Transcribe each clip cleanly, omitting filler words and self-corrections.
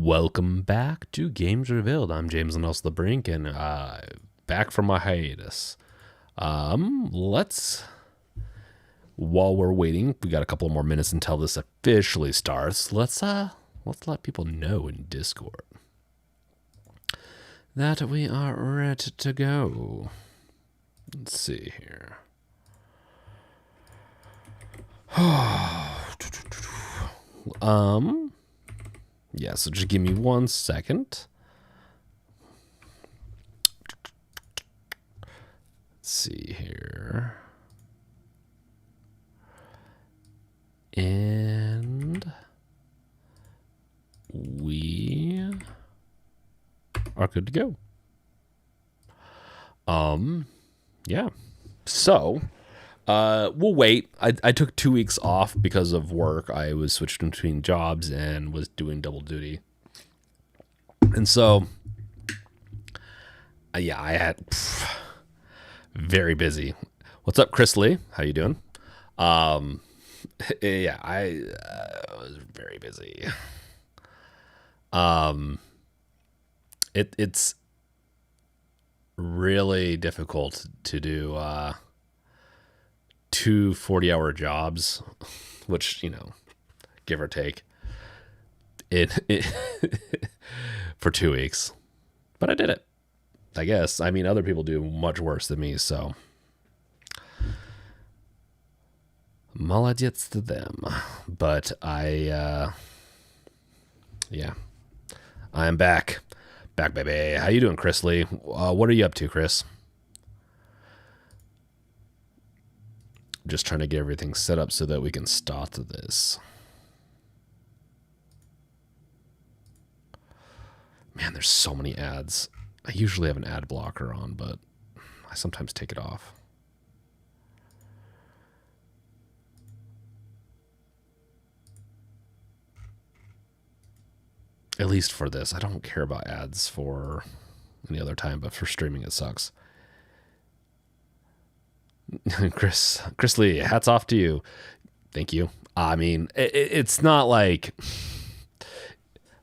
Welcome back to Games Revealed. I'm James and also the Brink, and back from my hiatus. While we're waiting, we got a couple more minutes until this officially starts. Let's let people know in Discord that we are ready to go. Let's see here. Yeah, so just give me 1 second. Let's see here. And we are good to go. Yeah. So, we'll wait. I took 2 weeks off because of work. I was switching between jobs and was doing double duty. And so, yeah, I had very busy. What's up, Chris Lee? How you doing? Yeah, I was very busy. It's really difficult to do two 40-hour jobs, which, you know, give or take, it for 2 weeks. But I did it, I guess. I mean, other people do much worse than me, so молодец to them. But yeah, I am back, baby. How you doing, Chris Lee? What are you up to, Chris? Just trying to get everything set up so that we can start this. Man, there's so many ads. I usually have an ad blocker on, but I sometimes take it off. At least for this. I don't care about ads for any other time, but for streaming it sucks. Chris Lee, hats off to you. Thank you. I mean, it's not like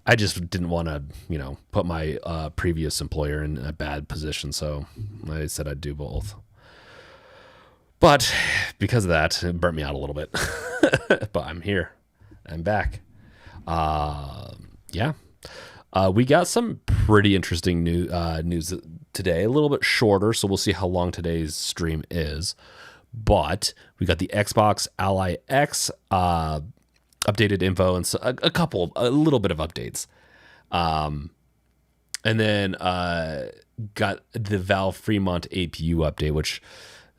I just didn't want to, you know, put my previous employer in a bad position, so I said I'd do both. But because of that, it burnt me out a little bit. But I'm here. I'm back. Yeah. We got some pretty interesting news today, a little bit shorter, so we'll see how long today's stream is. But we got the Xbox Ally X updated info and a little bit of updates. And then got the Valve Fremont APU update, which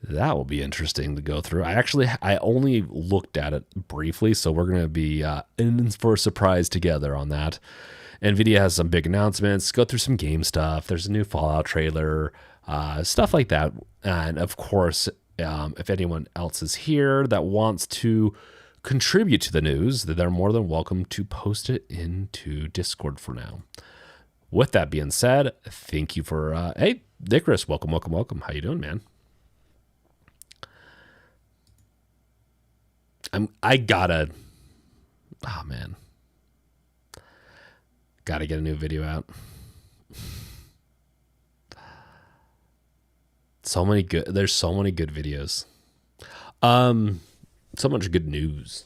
that will be interesting to go through. I only looked at it briefly, so we're going to be in for a surprise together on that. NVIDIA has some big announcements, go through some game stuff. There's a new Fallout trailer, stuff like that. And of course, if anyone else is here that wants to contribute to the news, they're more than welcome to post it into Discord for now. With that being said, thank you for, hey, Dickrus, welcome. How you doing, man? Gotta get a new video out. There's so many good videos. So much good news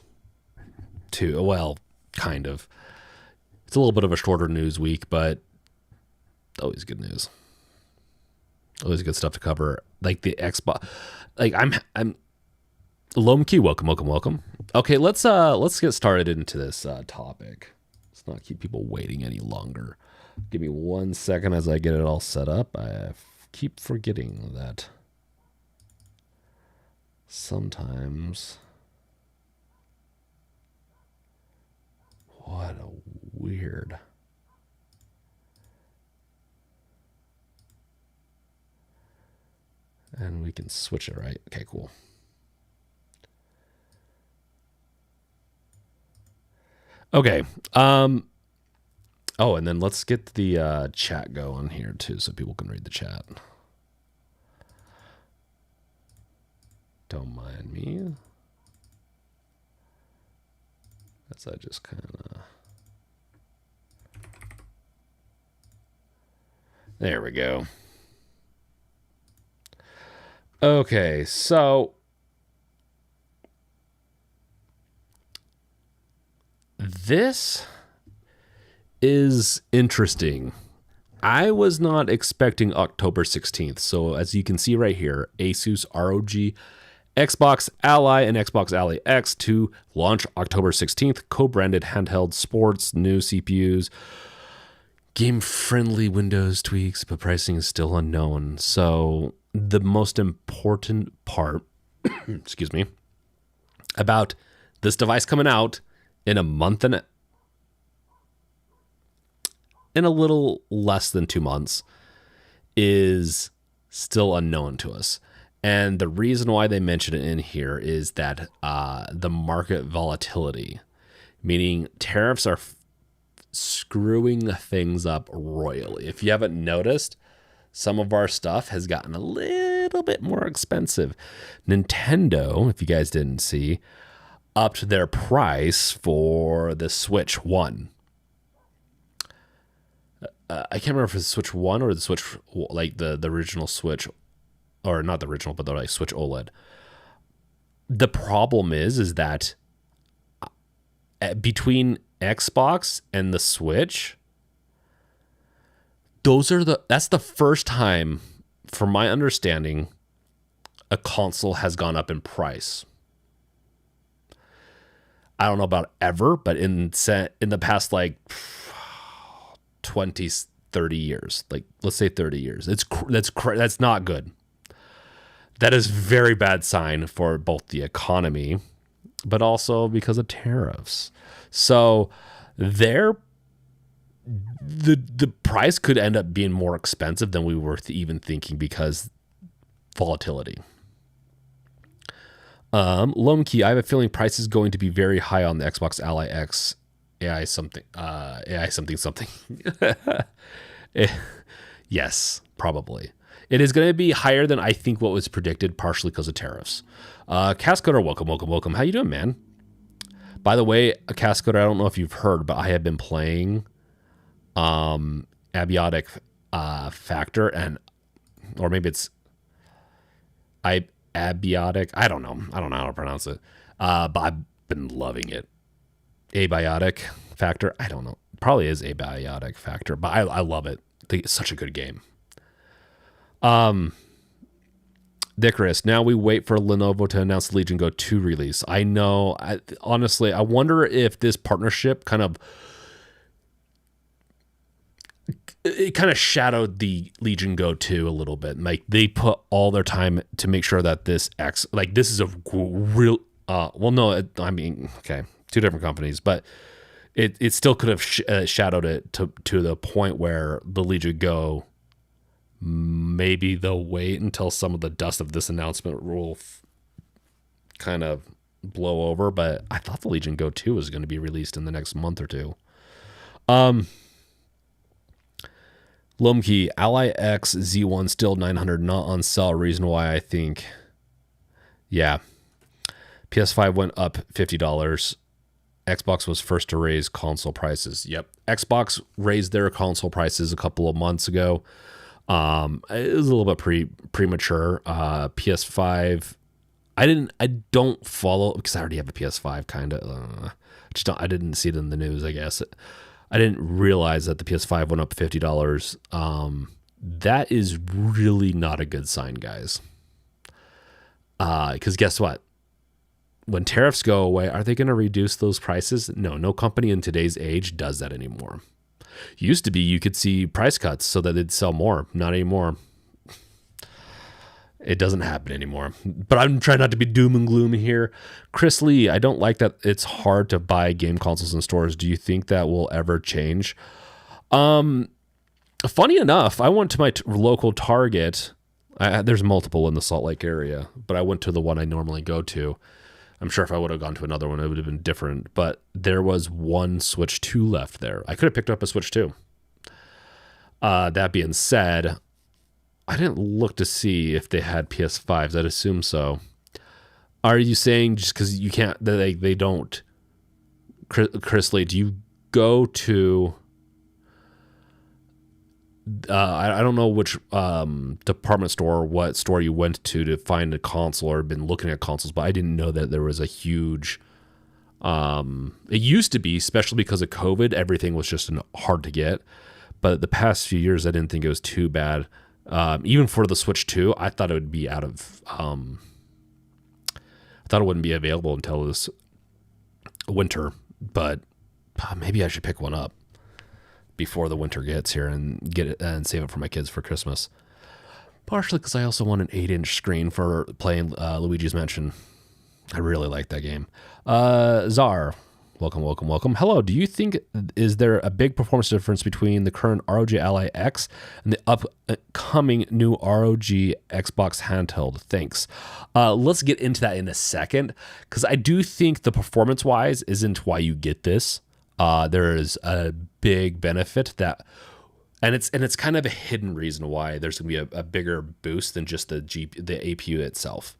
too. Well, kind of. It's a little bit of a shorter news week, but always good news. Always good stuff to cover. Like the Xbox. Like I'm Lomkey, welcome. Okay, let's get started into this topic. Let's not keep people waiting any longer. Give me 1 second as I get it all set up. I keep forgetting that sometimes. What a weird. And we can switch it, right? Okay, cool. Okay. Oh, and then let's get the chat going here too, so people can read the chat. Don't mind me. As I just kind of There we go. Okay, so this is interesting. I was not expecting October 16th. So as you can see right here, Asus ROG Xbox Ally and Xbox Ally X to launch October 16th, co-branded handheld sports, new CPUs, game-friendly Windows tweaks, but pricing is still unknown. So the most important part, excuse me, about this device coming out in a month and in a little less than 2 months is still unknown to us. And the reason why they mention it in here is that the market volatility, meaning tariffs are screwing things up royally. If you haven't noticed, some of our stuff has gotten a little bit more expensive. Nintendo, if you guys didn't see, upped their price for the Switch 1. I can't remember if it's the Switch 1 or the Switch, like the original Switch, or not the original, but the like Switch OLED. The problem is that between Xbox and the Switch, that's the first time, from my understanding, a console has gone up in price. I don't know about ever, but in the past like 20, 30 years, like let's say 30 years, that's not good. That is very bad sign for both the economy, but also because of tariffs. So the price could end up being more expensive than we were even thinking because volatility. Lomkey, I have a feeling price is going to be very high on the Xbox Ally X AI something. Yes, probably. It is going to be higher than I think what was predicted, partially because of tariffs. Cascoder, welcome. How you doing, man? By the way, Cascoder, I don't know if you've heard, but I have been playing Abiotic Factor, or maybe it's Abiotic. I don't know how to pronounce it. But I've been loving it. Abiotic Factor. I don't know. Probably is Abiotic Factor, but I love it. I think it's such a good game. Dickarus, now we wait for Lenovo to announce the Legion Go 2 release. I know. Honestly, I wonder if this partnership kind of shadowed the Legion Go 2 a little bit. Like they put all their time to make sure that this is a real. Okay, two different companies, but it still could have shadowed it to the point where the Legion Go. Maybe they'll wait until some of the dust of this announcement will kind of blow over, but I thought the Legion Go 2 was going to be released in the next month or two. Lomkey, Ally X Z1 still $900, not on sale. Reason why I think, yeah, PS5 went up $50. Xbox was first to raise console prices. Yep, Xbox raised their console prices a couple of months ago. It was a little bit premature. PS5, I don't follow because I already have a PS5 kind of. I didn't see it in the news, I guess. I didn't realize that the PS5 went up $50. That is really not a good sign, guys. Because guess what? When tariffs go away, are they going to reduce those prices? No company in today's age does that anymore. Used to be you could see price cuts so that they'd sell more. Not anymore. It doesn't happen anymore. But I'm trying not to be doom and gloom here. Chris Lee, I don't like that it's hard to buy game consoles in stores. Do you think that will ever change? Funny enough, I went to my local Target. There's multiple in the Salt Lake area, but I went to the one I normally go to. I'm sure if I would have gone to another one, it would have been different. But there was one Switch 2 left there. I could have picked up a Switch 2. That being said, I didn't look to see if they had PS5s. I'd assume so. Are you saying just because you can't, they don't? Chris Lee, do you go to I don't know which department store or what store you went to find a console or been looking at consoles, but I didn't know that there was a huge. It used to be, especially because of COVID, everything was just hard to get. But the past few years, I didn't think it was too bad. Even for the Switch 2, I thought it would be out of. I thought it wouldn't be available until this winter, but maybe I should pick one up before the winter gets here and get it and save it for my kids for Christmas. Partially because I also want an 8-inch screen for playing Luigi's Mansion. I really like that game. Czar, welcome. Hello, do you think, is there a big performance difference between the current ROG Ally X and the upcoming new ROG Xbox Handheld? Thanks. Let's get into that in a second, because I do think the performance-wise isn't why you get this. There is a big benefit that, and it's kind of a hidden reason why there's going to be a bigger boost than just the APU itself.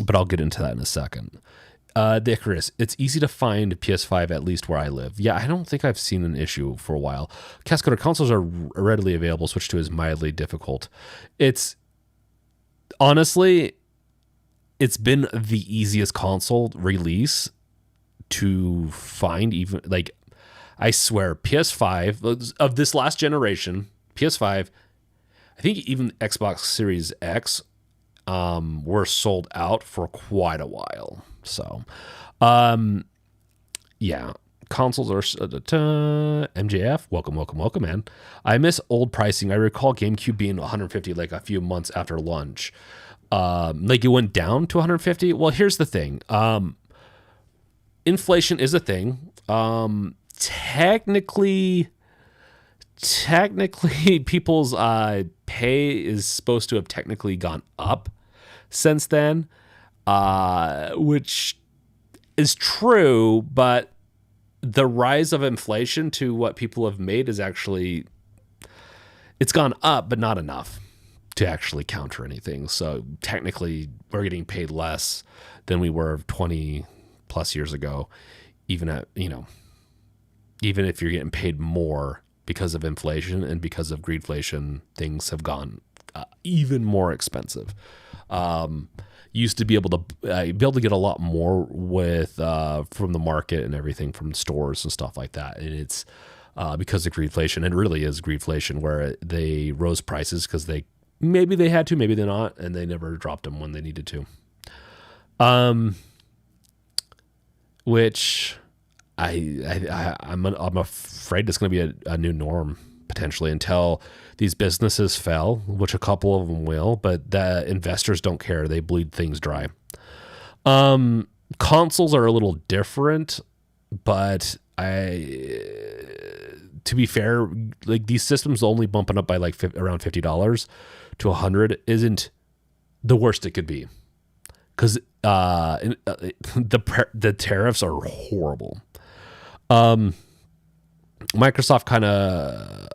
But I'll get into that in a second. The Icarus, it's easy to find PS5 at least where I live. Yeah, I don't think I've seen an issue for a while. Cascoder, consoles are readily available. Switch 2 is mildly difficult. It's honestly, it's been the easiest console release to find. Even like, I swear, PS5 of this last generation, PS5, I think even Xbox Series X were sold out for quite a while. So, yeah, consoles are MJF. Welcome, man. I miss old pricing. I recall GameCube being 150 like a few months after launch. Like it went down to 150. Well, here's the thing. Inflation is a thing. Technically, people's pay is supposed to have technically gone up since then, which is true, but the rise of inflation to what people have made is actually, it's gone up, but not enough to actually counter anything. So technically we're getting paid less than we were 20 plus years ago, even if you're getting paid more because of inflation and because of greedflation, things have gone even more expensive. Used to be able to get a lot more with from the market and everything from stores and stuff like that, and it's because of greedflation. It really is greedflation, where they rose prices because maybe they had to, maybe they're not, and they never dropped them when they needed to. Which I'm afraid it's going to be a new norm potentially until these businesses fell, which a couple of them will, but the investors don't care. They bleed things dry. Consoles are a little different, but to be fair, like these systems only bumping up by like around $50 to $100 isn't the worst it could be. Because the tariffs are horrible. Microsoft kind of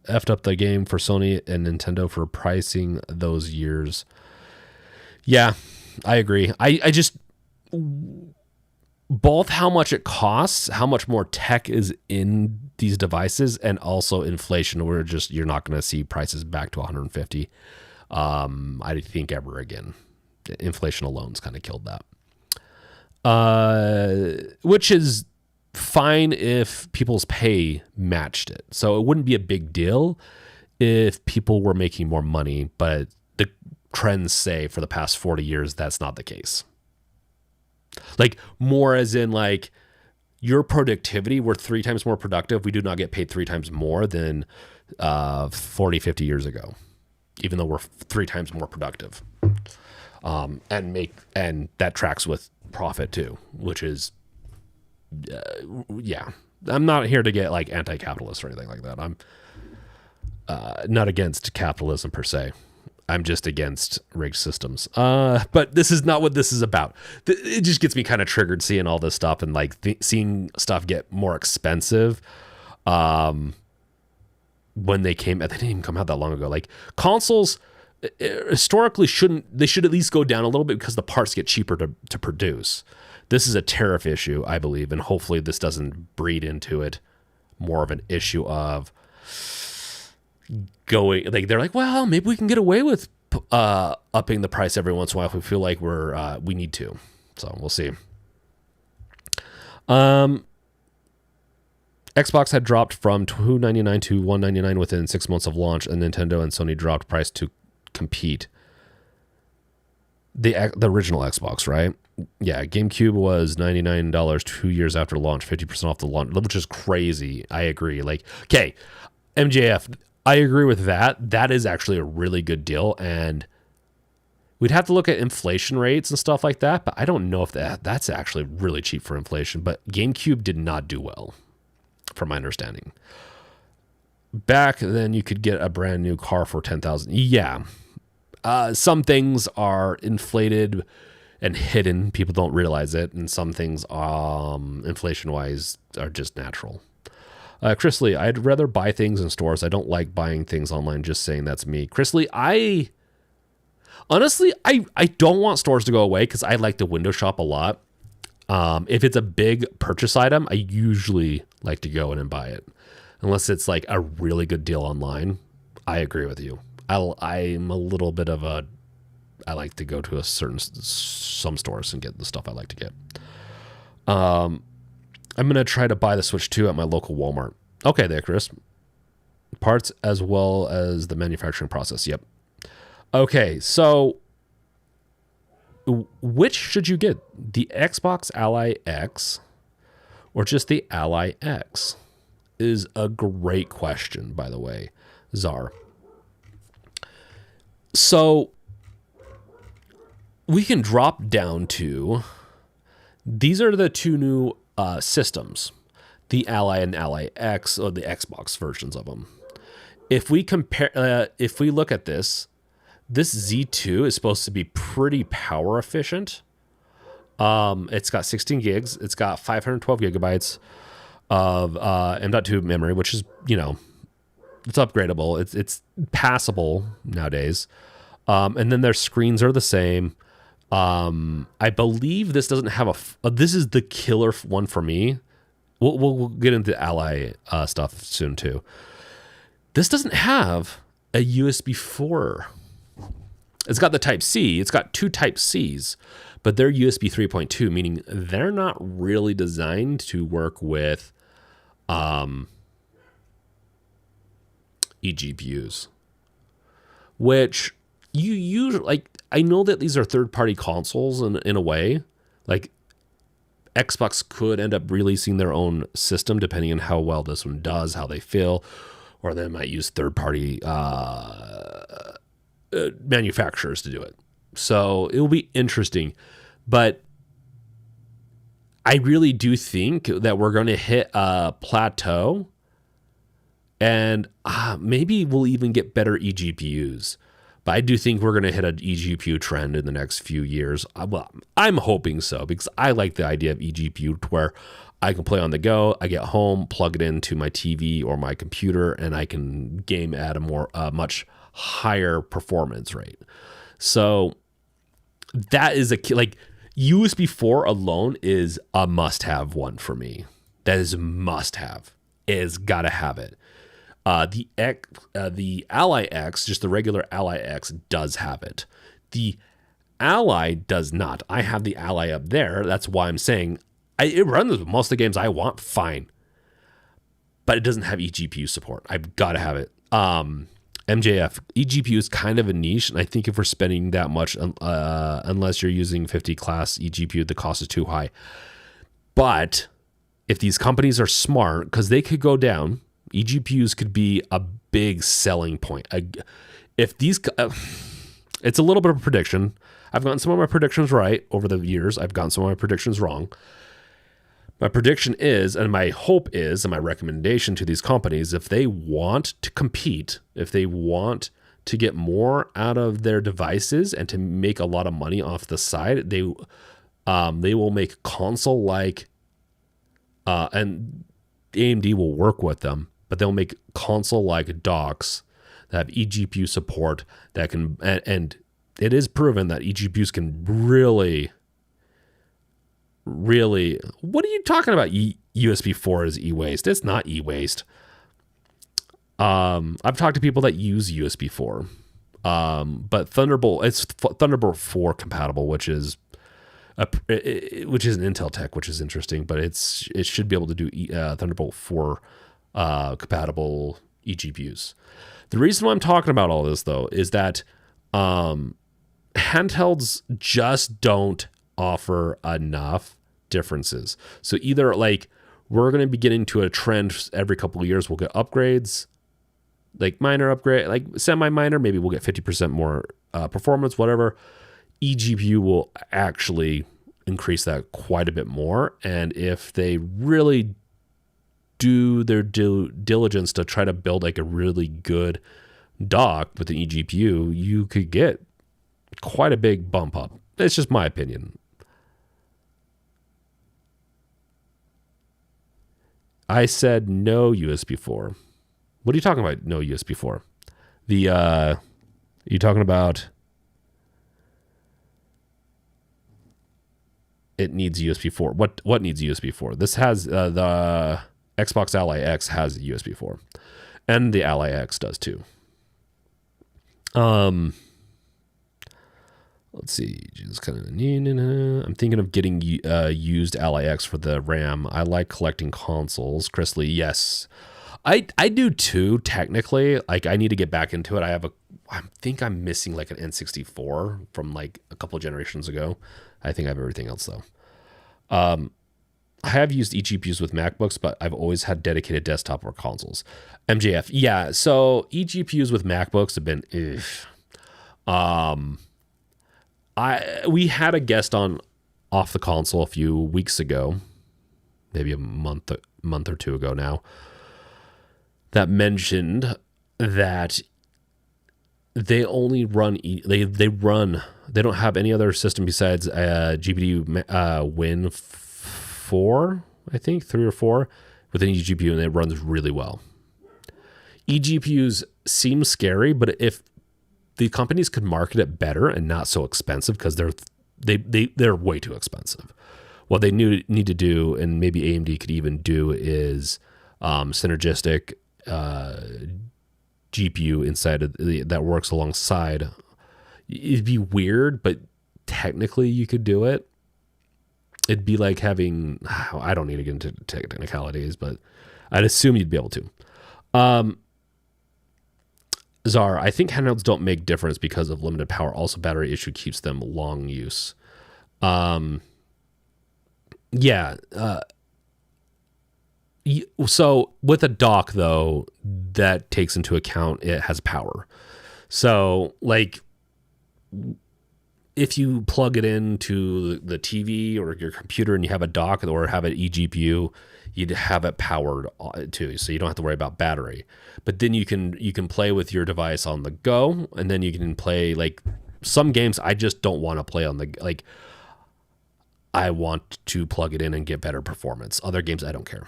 effed up the game for Sony and Nintendo for pricing those years. Yeah, I agree. I just, both how much it costs, how much more tech is in these devices, and also inflation, where you're not going to see prices back to 150. I think ever again. Inflation alone's kind of killed that. Which is fine if people's pay matched it. So it wouldn't be a big deal if people were making more money, but the trends say for the past 40 years, that's not the case. Like more as in like your productivity, we're 3 times more productive. We do not get paid 3 times more than 40, 50 years ago, even though we're 3 times more productive. And that tracks with profit too, which is, yeah, I'm not here to get like anti-capitalist or anything like that. I'm not against capitalism per se. I'm just against rigged systems. But this is not what this is about. It just gets me kind of triggered seeing all this stuff and like seeing stuff get more expensive. When they didn't even come out that long ago. Like consoles historically should at least go down a little bit because the parts get cheaper to produce. This is a tariff issue, I believe, and hopefully this doesn't breed into it more of an issue of going, like, they're like, well, maybe we can get away with upping the price every once in a while if we feel like we need to. So we'll see. Xbox had dropped from $299 to $199 within 6 months of launch, and Nintendo and Sony dropped price to compete. The original Xbox, right? Yeah, GameCube was $99 2 years after launch, 50% off the launch, which is crazy. I agree. Like, okay, MJF, I agree with that. That is actually a really good deal, and we'd have to look at inflation rates and stuff like that, but I don't know if that's actually really cheap for inflation. But GameCube did not do well, from my understanding. Back then, you could get a brand new car for $10,000. Yeah. Some things are inflated and hidden. People don't realize it. And some things, inflation-wise, are just natural. Chris Lee, I'd rather buy things in stores. I don't like buying things online. Just saying, that's me. Chris Lee, honestly, I don't want stores to go away because I like to window shop a lot. If it's a big purchase item, I usually like to go in and buy it. Unless it's like a really good deal online. I agree with you. I'm a little bit of I like to go to some stores and get the stuff I like to get. I'm going to try to buy the Switch 2 at my local Walmart. Okay there, Chris. Parts as well as the manufacturing process. Yep. Okay, so which should you get? The Xbox Ally X or just the Ally X? Is a great question, by the way, Czar. So we can drop down to, these are the two new systems, the Ally and Ally X, or the Xbox versions of them. If we compare, if we look at this Z2 is supposed to be pretty power efficient. It's got 16 gigs. It's got 512 gigabytes of M.2 memory, which is, it's upgradable. It's passable nowadays. And then their screens are the same. I believe this doesn't have this is the killer one for me. We'll get into Ally stuff soon too. This doesn't have a USB 4. It's got the Type C. It's got two Type Cs, but they're USB 3.2, meaning they're not really designed to work with eGPUs, which you usually, like, I know that these are third-party consoles in a way. Like, Xbox could end up releasing their own system depending on how well this one does, how they feel, or they might use third-party manufacturers to do it. So it will be interesting, but I really do think that we're going to hit a plateau, and maybe we'll even get better eGPUs. But I do think we're going to hit an eGPU trend in the next few years. Well, I'm hoping so, because I like the idea of eGPU to where I can play on the go. I get home, plug it into my TV or my computer, and I can game at a much higher performance rate. So that is like USB 4 alone is a must-have one for me. That is a must-have. It's got to have it. The Ally X, just the regular Ally X, does have it. The Ally does not. I have the Ally up there. That's why I'm saying it runs most of the games I want, fine. But it doesn't have eGPU support. I've got to have it. MJF, eGPU is kind of a niche, and I think if we're spending that much, unless you're using 50 class eGPU, the cost is too high. But if these companies are smart, because they could go down, eGPUs could be a big selling point. If these, it's a little bit of a prediction. I've gotten some of my predictions right over the years. I've gotten some of my predictions wrong. My prediction is, and my hope is, and my recommendation to these companies, if they want to compete, if they want to get more out of their devices and to make a lot of money off the side, they will make console-like, and AMD will work with them, but they'll make console-like docks that have eGPU support that can, and it is proven that eGPUs can really, what are you talking about? USB 4 is e-waste. It's not e-waste. I've talked to people that use USB 4. But Thunderbolt, it's Thunderbolt 4 compatible, which is which is an Intel tech, which is interesting, but it should be able to do Thunderbolt 4 compatible eGPUs. The reason why I'm talking about all this though is that handhelds just don't offer enough differences. So either like we're going to be getting to a trend every couple of years, we'll get upgrades, like minor upgrade, like semi-minor, maybe we'll get 50% more performance, whatever. eGPU will actually increase that quite a bit more. And if they really do their diligence to try to build like a really good dock with an eGPU, you could get quite a big bump up. It's just my opinion. I said no USB 4. What are you talking about? No USB 4. You talking about it needs USB 4. What needs USB 4? This has the Xbox Ally X has USB 4, and the Ally X does too. Let's see. Just kind of. I'm thinking of getting used Ally X for the RAM. I like collecting consoles. Chris Lee, yes, I do too. Technically, like I need to get back into it. I think I'm missing like an N64 from like a couple of generations ago. I think I have everything else though. I have used eGPUs with MacBooks, but I've always had dedicated desktop or consoles. MJF, yeah. So eGPUs with MacBooks have been. We had a guest on Off the Console a few weeks ago, maybe a month or two ago now, that mentioned that they only run they don't have any other system besides GPU Win 4, I think 3 or 4 with an eGPU, and it runs really well. eGPUs seem scary, but if the companies could market it better and not so expensive, because they're way too expensive. What they need to do, and maybe AMD could even do, is synergistic GPU inside of that works alongside. It'd be weird, but technically you could do it. It'd be like having, I don't need to get into technicalities, but I'd assume you'd be able to. Czar, I think handhelds don't make difference because of limited power. Also, battery issue keeps them long use. Yeah. So with a dock, though, that takes into account it has power. So, like, if you plug it into the TV or your computer and you have a dock or have an eGPU, you'd have it powered too, so you don't have to worry about battery. But then you can play with your device on the go, and then you can play like some games I just don't want to play on the like. I want to plug it in and get better performance. Other games I don't care.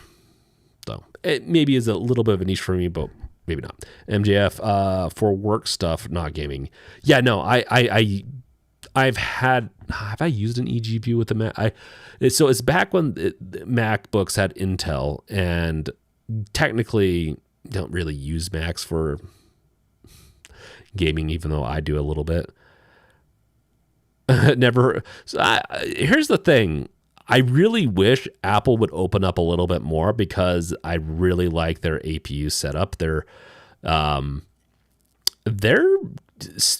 So it maybe is a little bit of a niche for me, but maybe not. MJF for work stuff, not gaming. Yeah, no, have I used an eGPU with the Mac? So it's back when MacBooks had Intel, and technically don't really use Macs for gaming, even though I do a little bit. Never. So here's the thing. I really wish Apple would open up a little bit more, because I really like their APU setup. Their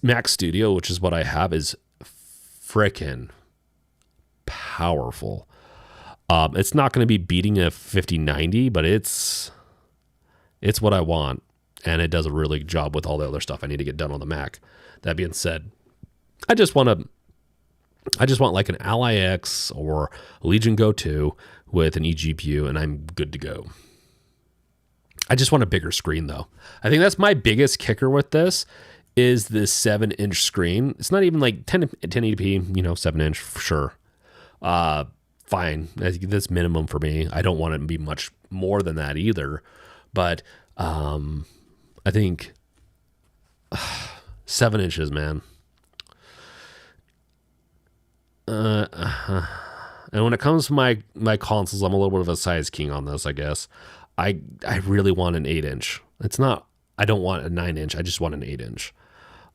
Mac Studio, which is what I have, is frickin' powerful. It's not going to be beating a 5090, but it's what I want, and it does a really good job with all the other stuff I need to get done on the Mac. That being said, I just want like an Ally X or a Legion Go 2 with an eGPU, and I'm good to go. I just want a bigger screen, though. I think that's my biggest kicker with this is this 7-inch screen. It's not even like 1080p, 7-inch, sure. Fine. I think that's minimum for me. I don't want it to be much more than that either. But I think 7 inches, man. And when it comes to my consoles, I'm a little bit of a size king on this, I guess. I really want an 8-inch. It's not I don't want a 9-inch. I just want an 8-inch.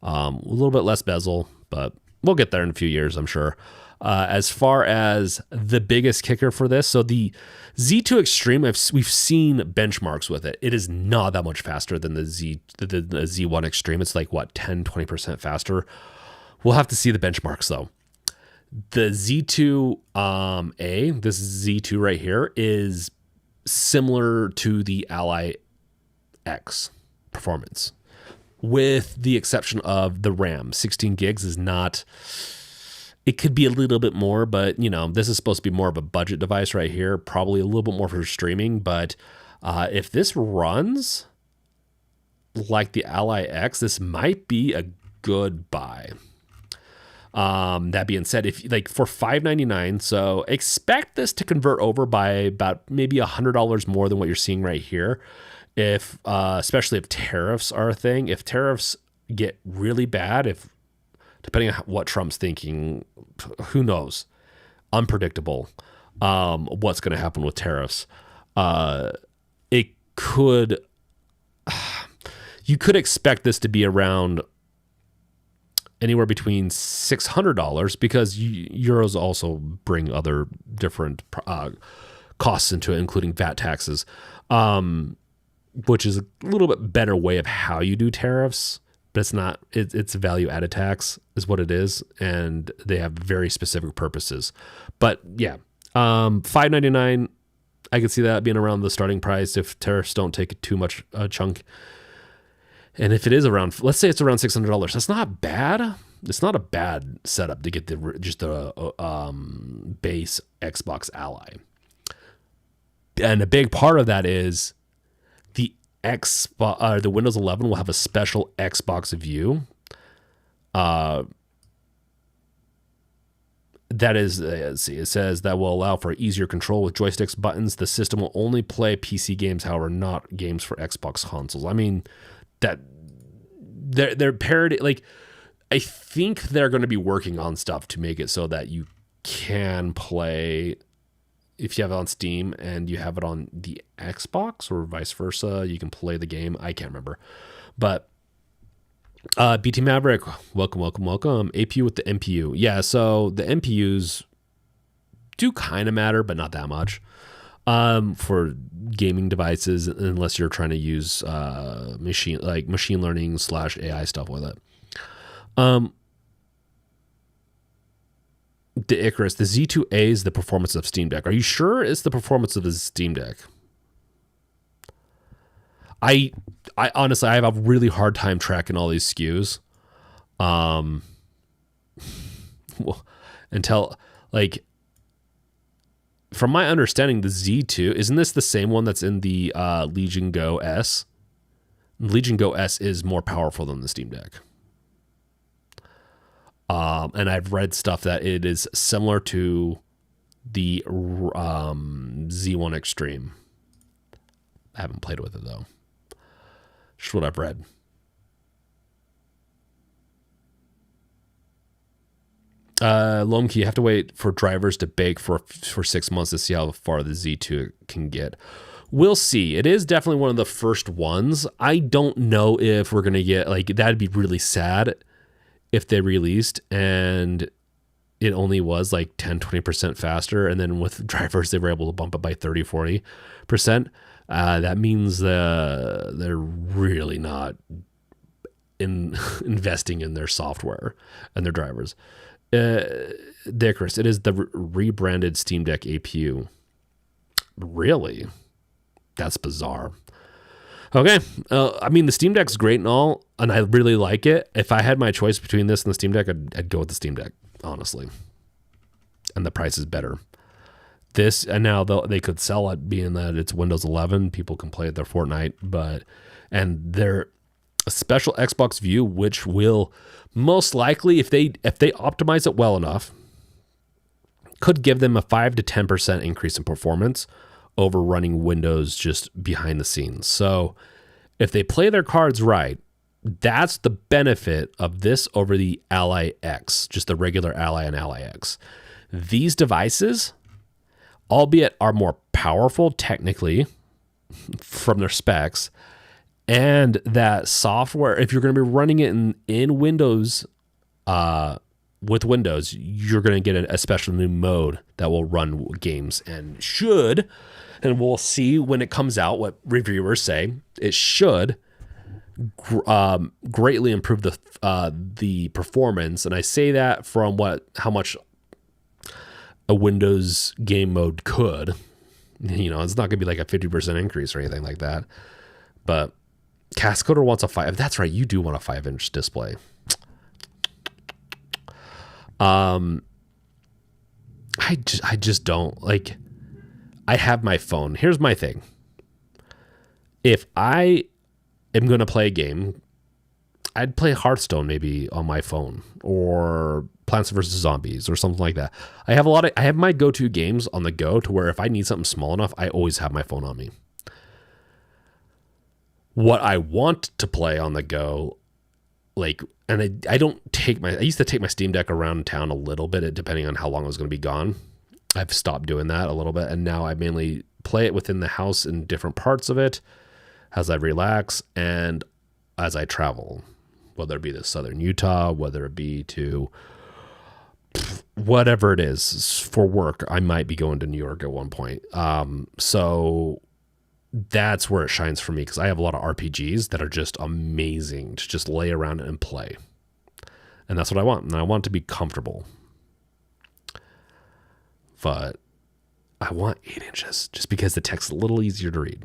A little bit less bezel, but we'll get there in a few years, I'm sure. As far as the biggest kicker for this, so the Z2 Extreme, we've seen benchmarks with it. It is not that much faster than the Z1 Extreme. It's like, what, 10, 20% faster? We'll have to see the benchmarks, though. The Z2A, this Z2 right here, is similar to the Ally X performance, with the exception of the RAM. 16 gigs is not... It could be a little bit more, but, you know, this is supposed to be more of a budget device right here. Probably a little bit more for streaming, but if this runs like the Ally X, this might be a good buy. That being said, if like for $599, so expect this to convert over by about maybe $100 more than what you're seeing right here. If especially if tariffs are a thing, if tariffs get really bad, depending on what Trump's thinking, who knows? Unpredictable. What's going to happen with tariffs? It could. You could expect this to be around anywhere between $600 because euros also bring other different costs into it, including VAT taxes, which is a little bit better way of how you do tariffs. But it's not, it's a value added tax is what it is. And they have very specific purposes. But yeah, $599, I could see that being around the starting price if tariffs don't take too much chunk. And if it is around, let's say it's around $600, that's not bad. It's not a bad setup to get the base Xbox Ally. And a big part of that is the Windows 11 will have a special Xbox view. That is, let's see, it says that will allow for easier control with joysticks, buttons. The system will only play PC games, however, not games for Xbox consoles. I mean, that they're parody. Like, I think they're going to be working on stuff to make it so that you can play. If you have it on Steam and you have it on the Xbox or vice versa, you can play the game. I can't remember. But BT Maverick, welcome. APU with the MPU. Yeah, so the MPUs do kind of matter, but not that much for gaming devices, unless you're trying to use machine learning / AI stuff with it. The Icarus, the Z2A is the performance of Steam Deck. Are you sure it's the performance of the Steam Deck? I honestly, I have a really hard time tracking all these SKUs. Well, until, like, from my understanding, the Z2, isn't this the same one that's in the Legion Go S? Legion Go S is more powerful than the Steam Deck. And I've read stuff that it is similar to the Z1 Extreme. I haven't played with it, though. Just what I've read. Lomkey, you have to wait for drivers to bake for 6 months to see how far the Z2 can get. We'll see. It is definitely one of the first ones. I don't know if we're going to get, like, that'd be really sad if they released and it only was like 10-20% faster, and then with drivers they were able to bump it by 30-40%. That means they're really not investing in their software and their drivers. Icarus, it is the rebranded Steam Deck APU. Really? That's bizarre. Okay. I mean, the Steam Deck's great and all, and I really like it. If I had my choice between this and the Steam Deck, I'd go with the Steam Deck, honestly. And the price is better. This, and now they could sell it being that it's Windows 11. People can play their Fortnite, and their special Xbox view, which will most likely, if they optimize it well enough, could give them a 5 to 10% increase in performance over running Windows just behind the scenes. So if they play their cards right, that's the benefit of this over the Ally X, just the regular Ally and Ally X. These devices, albeit are more powerful technically from their specs, And that software, if you're going to be running it in Windows, with Windows, you're going to get a special new mode that will run games and we'll see when it comes out what reviewers say. It should greatly improve the performance. And I say that from how much a Windows game mode could. It's not going to be like a 50% increase or anything like that. But Cascoder wants a 5. That's right. You do want a 5-inch display. I just don't like. I have my phone. Here's my thing. If I am going to play a game, I'd play Hearthstone maybe on my phone, or Plants vs. Zombies or something like that. I have my go-to games on the go, to where if I need something small enough, I always have my phone on me. What I want to play on the go, and I used to take my Steam Deck around town a little bit, depending on how long I was going to be gone. I've stopped doing that a little bit, and now I mainly play it within the house in different parts of it as I relax and as I travel, whether it be to southern Utah, whether it be to whatever it is for work. I might be going to New York at one point. So that's where it shines for me, because I have a lot of RPGs that are just amazing to just lay around and play. And that's what I want. And I want it to be comfortable. But I want 8 inches just because the text's a little easier to read.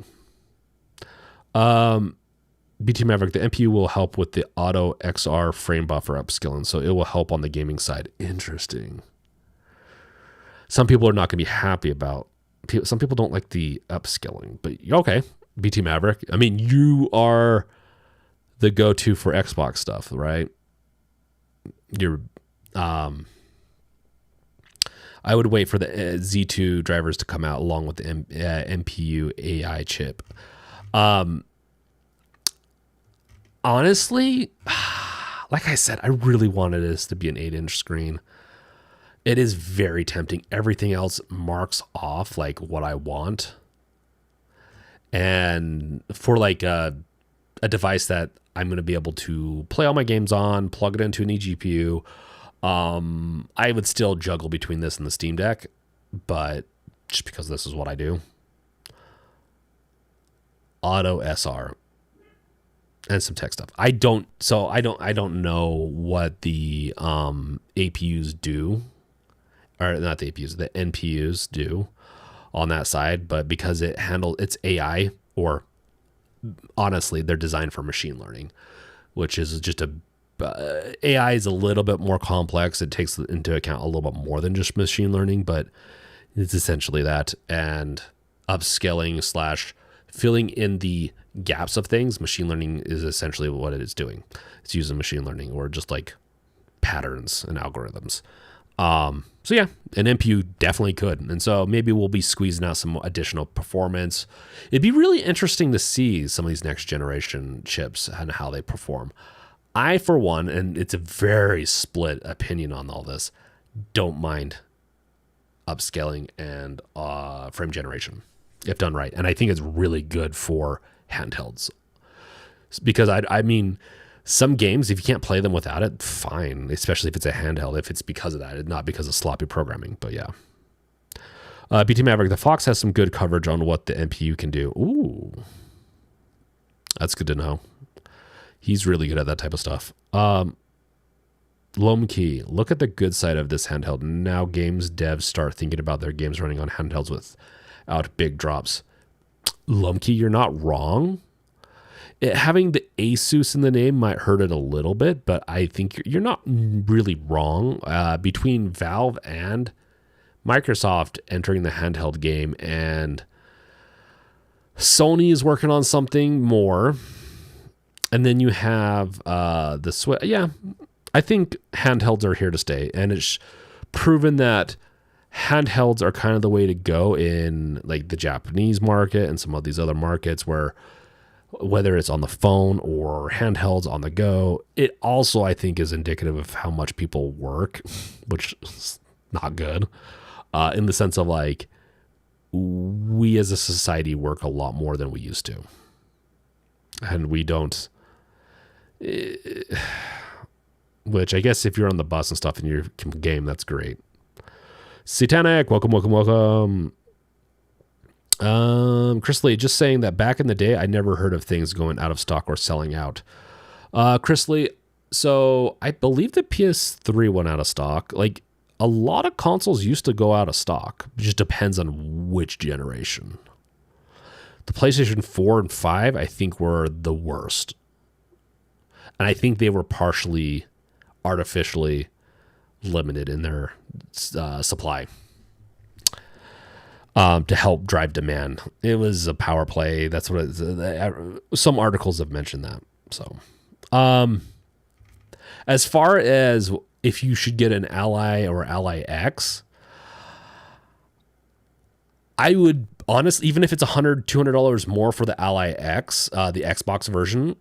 BT Maverick, the NPU will help with the auto XR frame buffer upscaling, so it will help on the gaming side. Interesting. Some people are not going to be happy about. Some people don't like the upscaling, but okay. BT Maverick. I mean, you are the go-to for Xbox stuff, right? I would wait for the Z2 drivers to come out along with the NPU AI chip. Honestly, like I said, I really wanted this to be an 8-inch screen. It is very tempting. Everything else marks off like what I want. And for like a device that I'm going to be able to play all my games on, plug it into an eGPU, I would still juggle between this and the Steam Deck, but just because this is what I do. Auto SR and some tech stuff. I don't know what the APUs do, or not the APUs, the NPUs do on that side, but because it's AI, or honestly, they're designed for machine learning, which is just AI is a little bit more complex. It takes into account a little bit more than just machine learning, but it's essentially that. And upscaling / filling in the gaps of things, machine learning is essentially what it is doing. It's using machine learning, or just like patterns and algorithms. So yeah, an NPU definitely could. And so maybe we'll be squeezing out some additional performance. It'd be really interesting to see some of these next generation chips and how they perform. I, for one, and it's a very split opinion on all this, don't mind upscaling and frame generation if done right. And I think it's really good for handhelds, because I mean, some games, if you can't play them without it, fine, especially if it's a handheld, if it's because of that, not because of sloppy programming. But yeah. BT Maverick, the Fox has some good coverage on what the NPU can do. Ooh, that's good to know. He's really good at that type of stuff. Lomkey, look at the good side of this handheld. Now games devs start thinking about their games running on handhelds without big drops. Lomkey, you're not wrong. Having the Asus in the name might hurt it a little bit, but I think you're not really wrong. Between Valve and Microsoft entering the handheld game, and Sony is working on something more, and then you have the Switch. Yeah, I think handhelds are here to stay, and it's proven that handhelds are kind of the way to go in like the Japanese market and some of these other markets, where whether it's on the phone or handhelds on the go, it also, I think, is indicative of how much people work, which is not good, in the sense of like, we as a society work a lot more than we used to. and we don't. Which I guess if you're on the bus and stuff and you can game, that's great. Satanic, welcome. Chris Lee, just saying that back in the day, I never heard of things going out of stock or selling out. Chris Lee, so I believe the PS3 went out of stock. Like, a lot of consoles used to go out of stock. It just depends on which generation. The PlayStation 4 and 5, I think, were the worst. And I think they were partially artificially limited in their supply to help drive demand. It was a power play. That's what some articles have mentioned that. So, as far as if you should get an Ally or Ally X, I would honestly, even if it's $100, $200 more for the Ally X, the Xbox version,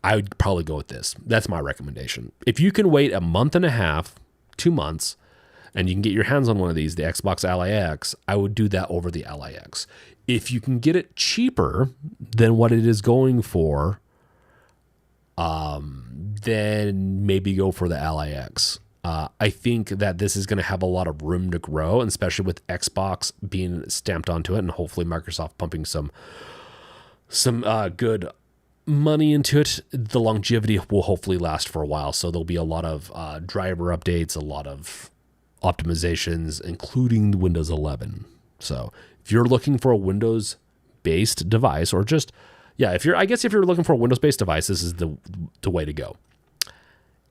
I would probably go with this. That's my recommendation. If you can wait a month and a half, 2 months, and you can get your hands on one of these, the Xbox Ally X, I would do that over the Ally X. If you can get it cheaper than what it is going for, then maybe go for the Ally X. I think that this is going to have a lot of room to grow, and especially with Xbox being stamped onto it, and hopefully Microsoft pumping some good money into it. The longevity will hopefully last for a while. So there'll be a lot of driver updates, a lot of optimizations, including Windows 11. So if you're looking for a Windows-based device, or just, if you're looking for a Windows-based device, this is the way to go.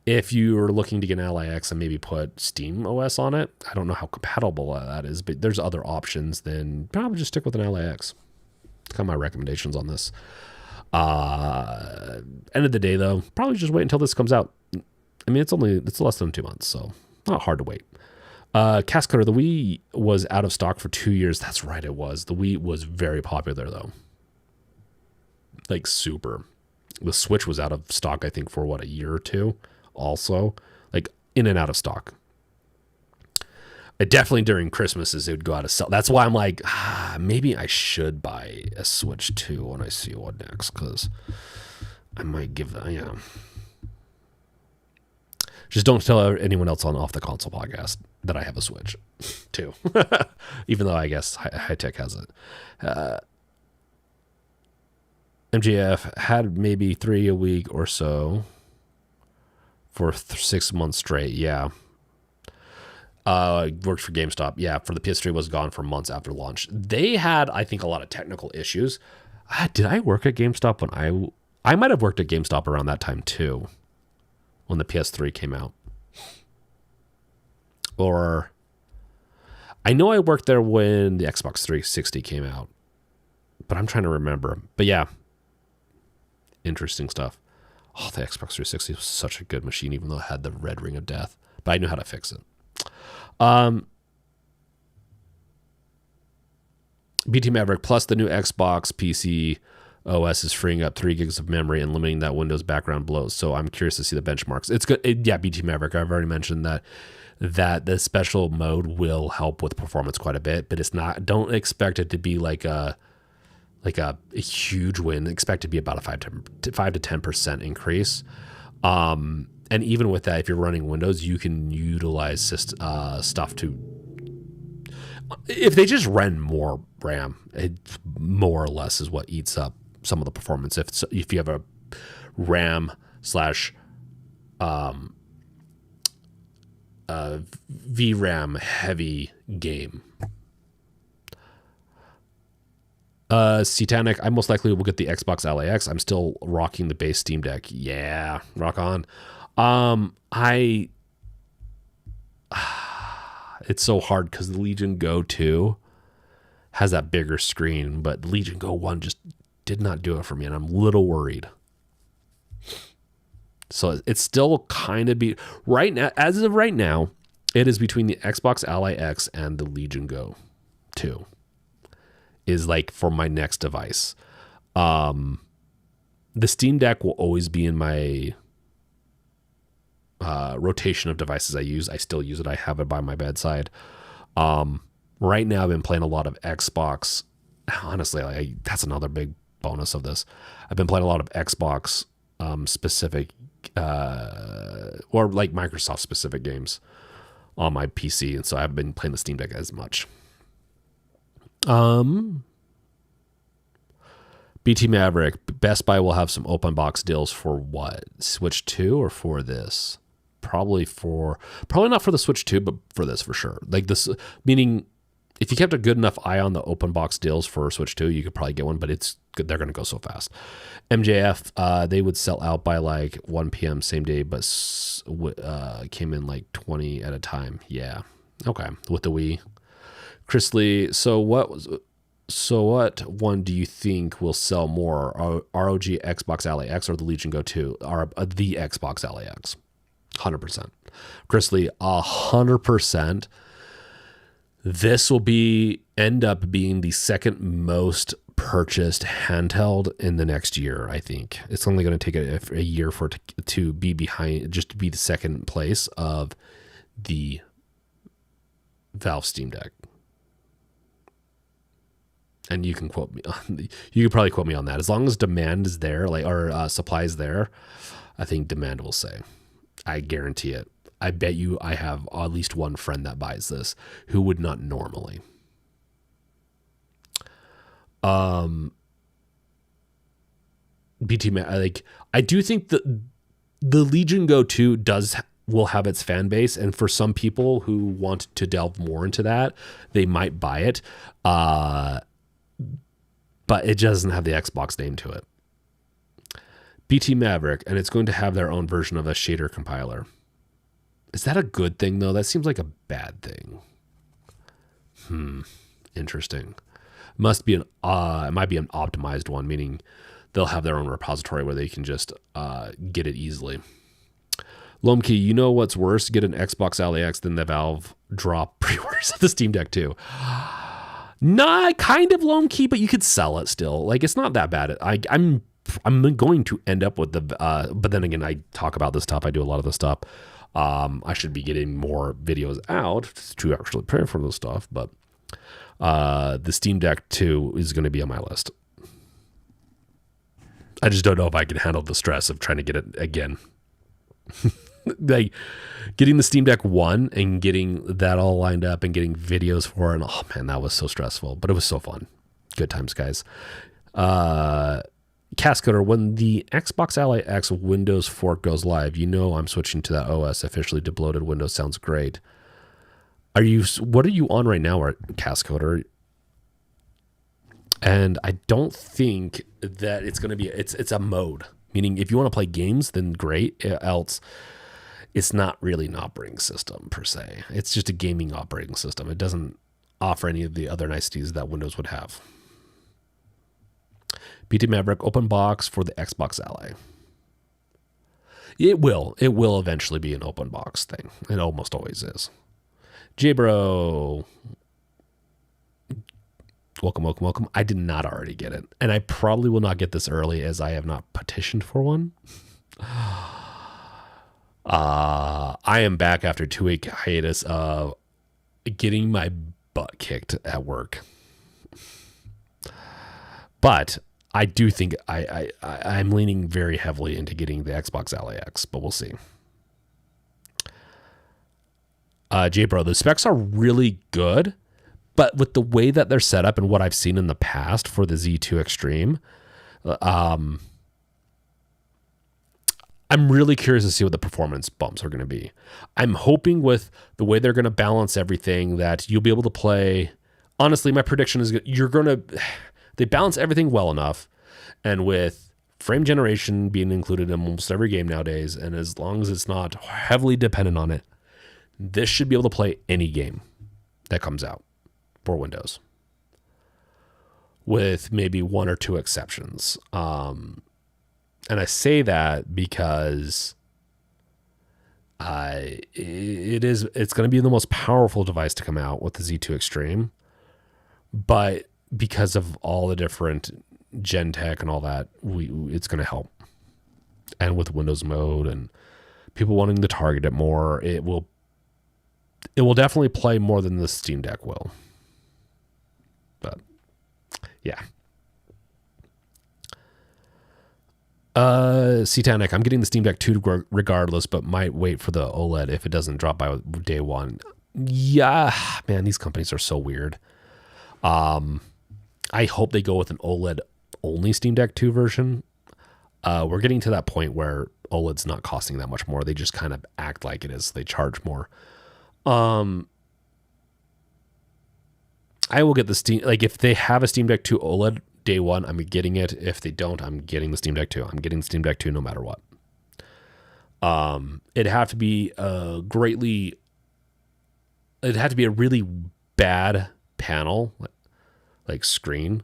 If you're looking to get an Ally X and maybe put Steam OS on it, I don't know how compatible that is, but there's other options, then probably just stick with an Ally X. That's kind of my recommendations on this. End of the day, though, probably just wait until this comes out. I mean, it's less than 2 months, so not hard to wait. Cast Cutter, the Wii was out of stock for 2 years. That's right, it was. The Wii was very popular, though. Like, super. The Switch was out of stock, I think, for a year or two. Also, like, in and out of stock. Definitely during Christmases, it would go out of sell. That's why I'm like, maybe I should buy a Switch 2 when I see one next, because I might give that, Just don't tell anyone else on Off the Console podcast that I have a Switch 2, even though I guess High Tech has it. MGF had maybe 3 a week or so for 6 months straight. Yeah. Worked for GameStop. Yeah, for the PS3 was gone for months after launch. They had, I think, a lot of technical issues. Did I work at GameStop when I might have worked at GameStop around that time too, when the PS3 came out. Or I know I worked there when the Xbox 360 came out, but I'm trying to remember. But yeah, interesting stuff. Oh, the Xbox 360 was such a good machine, even though it had the red ring of death. But I knew how to fix it. BT Maverick, plus the new Xbox PC OS is freeing up 3 gigs of memory and limiting that Windows background blows. So I'm curious to see the benchmarks. It's good. BT Maverick, I've already mentioned that the special mode will help with performance quite a bit, but it's not, don't expect it to be like a huge win. Expect it to be about a 5 to 10% increase. And even with that, if you're running Windows, you can utilize stuff to, if they just run more RAM, it more or less is what eats up some of the performance. If you have a RAM slash VRAM heavy game. Satanic, I most likely will get the Xbox Ally X. I'm still rocking the base Steam Deck. Yeah, rock on. It's so hard because the Legion Go 2 has that bigger screen, but Legion Go 1 just did not do it for me, and I'm a little worried. So it's still kind of right now, as of right now, it is between the Xbox Ally X and the Legion Go 2 is like for my next device. The Steam Deck will always be in my rotation of devices I use. I still use it. I have it by my bedside. Right now I've been playing a lot of Xbox. Honestly, that's another big bonus of this. I've been playing a lot of Xbox specific or like Microsoft specific games on my PC, and so I haven't been playing the Steam Deck as much. BT Maverick, Best Buy will have some open box deals for what? Switch 2 or for this? Probably not for the Switch 2, but for this for sure. Like this, meaning if you kept a good enough eye on the open box deals for Switch 2, you could probably get one, but they're going to go so fast. MJF, they would sell out by like 1 p.m. same day, but came in like 20 at a time. Yeah. Okay. With the Wii. Chris Lee, so what one do you think will sell more? ROG Xbox Ally X or the Legion Go 2? Or the Xbox Ally X? 100%. Chris Lee, 100%. This will end up being the second most purchased handheld in the next year. I think it's only going to take a year for it to be behind, just to be the second place of the Valve Steam Deck. And you can quote me. You could probably quote me on that. As long as demand is there, or supply is there, I think demand will say. I guarantee it. I bet you I have at least one friend that buys this who would not normally. BT, like I do think that the Legion Go 2 will have its fan base, and for some people who want to delve more into that, they might buy it. But it doesn't have the Xbox name to it. BT Maverick, and it's going to have their own version of a shader compiler. Is that a good thing, though? That seems like a bad thing. Interesting. It might be an optimized one, meaning they'll have their own repository where they can just get it easily. Lomkey, you know what's worse? Get an Xbox Ally X than the Valve drop pre-orders of the Steam Deck 2. Nah, kind of low key, but you could sell it still. Like, it's not that bad. I'm going to end up with but then again, I talk about this stuff. I do a lot of this stuff. I should be getting more videos out to actually prepare for this stuff, but the Steam Deck 2 is going to be on my list. I just don't know if I can handle the stress of trying to get it again. Like getting the Steam Deck 1 and getting that all lined up and getting videos for it. And, oh man, that was so stressful, but it was so fun. Good times, guys. Cascoder, when the Xbox Ally X Windows fork goes live, I'm switching to that OS. Officially debloated Windows sounds great. What are you on right now, Cascoder? And I don't think that it's going to be, it's a mode. Meaning if you want to play games, then great. Else, it's not really an operating system per se. It's just a gaming operating system. It doesn't offer any of the other niceties that Windows would have. BT Maverick, open box for the Xbox Ally. It will eventually be an open box thing. It almost always is. J-Bro, welcome. I did not already get it. And I probably will not get this early as I have not petitioned for one. I am back after 2-week hiatus of getting my butt kicked at work. But I do think I'm leaning very heavily into getting the Xbox Ally X, but we'll see. J-Bro, the specs are really good, but with the way that they're set up and what I've seen in the past for the Z2 Extreme, I'm really curious to see what the performance bumps are going to be. I'm hoping with the way they're going to balance everything that you'll be able to play. Honestly, my prediction is they balance everything well enough, and with frame generation being included in almost every game nowadays, and as long as it's not heavily dependent on it, this should be able to play any game that comes out for Windows, with maybe one or two exceptions. And I say that because it's going to be the most powerful device to come out with the Z2 Extreme, but because of all the different Gen Tech and all that, it's going to help. And with Windows mode and people wanting to target it more, it will definitely play more than the Steam Deck will. But yeah. Satanic, I'm getting the Steam Deck 2 regardless, but might wait for the OLED if it doesn't drop by day one. Yeah, man, these companies are so weird. I hope they go with an OLED only Steam Deck 2 version. We're getting to that point where OLED's not costing that much more. They just kind of act like it is. They charge more. I will get the Steam, like if they have a Steam Deck 2 OLED day one, I'm getting it. If they don't, I'm getting the Steam Deck 2. I'm getting the Steam Deck 2 no matter what. It'd have to be a really bad panel, like screen,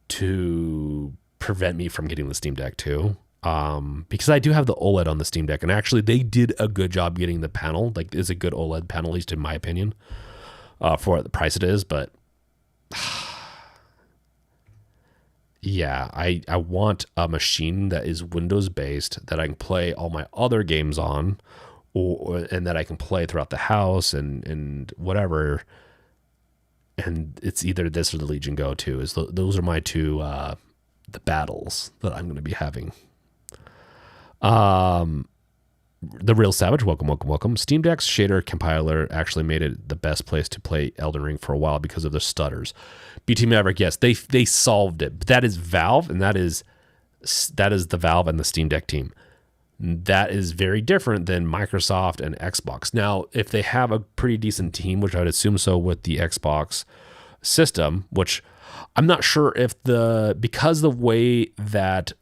to prevent me from getting the Steam Deck 2. Because I do have the OLED on the Steam Deck, and actually they did a good job getting the panel. Like, it's a good OLED panel, at least in my opinion, for the price it is. But yeah, I want a machine that is Windows based that I can play all my other games on, and that I can play throughout the house and whatever. And it's either this or the Legion Go 2. Those are my two the battles that I'm going to be having. The Real Savage, welcome. Steam Deck's shader compiler actually made it the best place to play Elden Ring for a while because of the stutters. BT Maverick, yes, they solved it. But that is Valve, and that is the Valve and the Steam Deck team. That is very different than Microsoft and Xbox. Now, if they have a pretty decent team, which I would assume so with the Xbox system, which I'm not sure if because the way that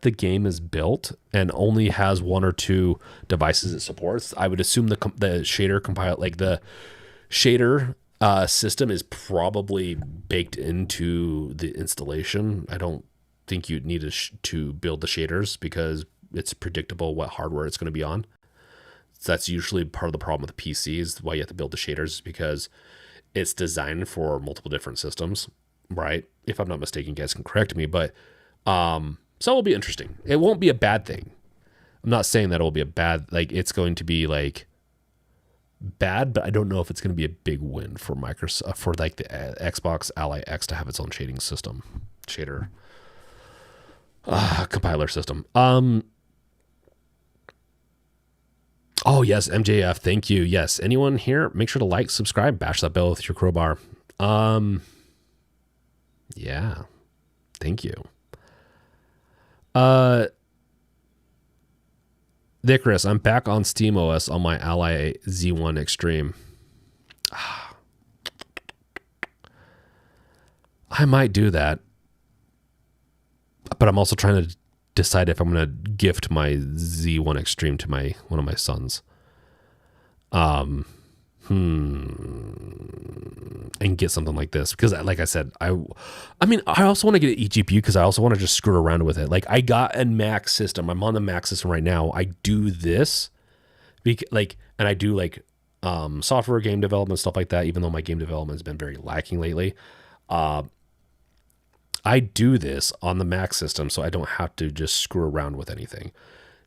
the game is built and only has one or two devices it supports, I would assume the shader compile, like the shader system, is probably baked into the installation. I don't think you'd need to build the shaders because it's predictable what hardware it's going to be on. So that's usually part of the problem with the PCs. Why you have to build the shaders, because it's designed for multiple different systems, right? If I'm not mistaken, you guys can correct me, but so it'll be interesting. It won't be a bad thing. I'm not saying that it'll be a bad, like it's going to be like bad, but I don't know if it's going to be a big win for Microsoft, for like the Xbox Ally X to have its own shader compiler system. Oh yes, MJF, thank you. Yes, anyone here, make sure to like, subscribe, bash that bell with your crowbar. Yeah, thank you. Icarus, I'm back on SteamOS on my Ally Z1 Extreme. I might do that, but I'm also trying to decide if I'm going to gift my Z1 Extreme to one of my sons. And get something like this, because like I said, I mean, I also want to get an eGPU because I also want to just screw around with it. Like, I got a Mac system. I'm on the Mac system right now. I do this and I do like software game development, stuff like that, even though my game development has been very lacking lately. I do this on the Mac system so I don't have to just screw around with anything.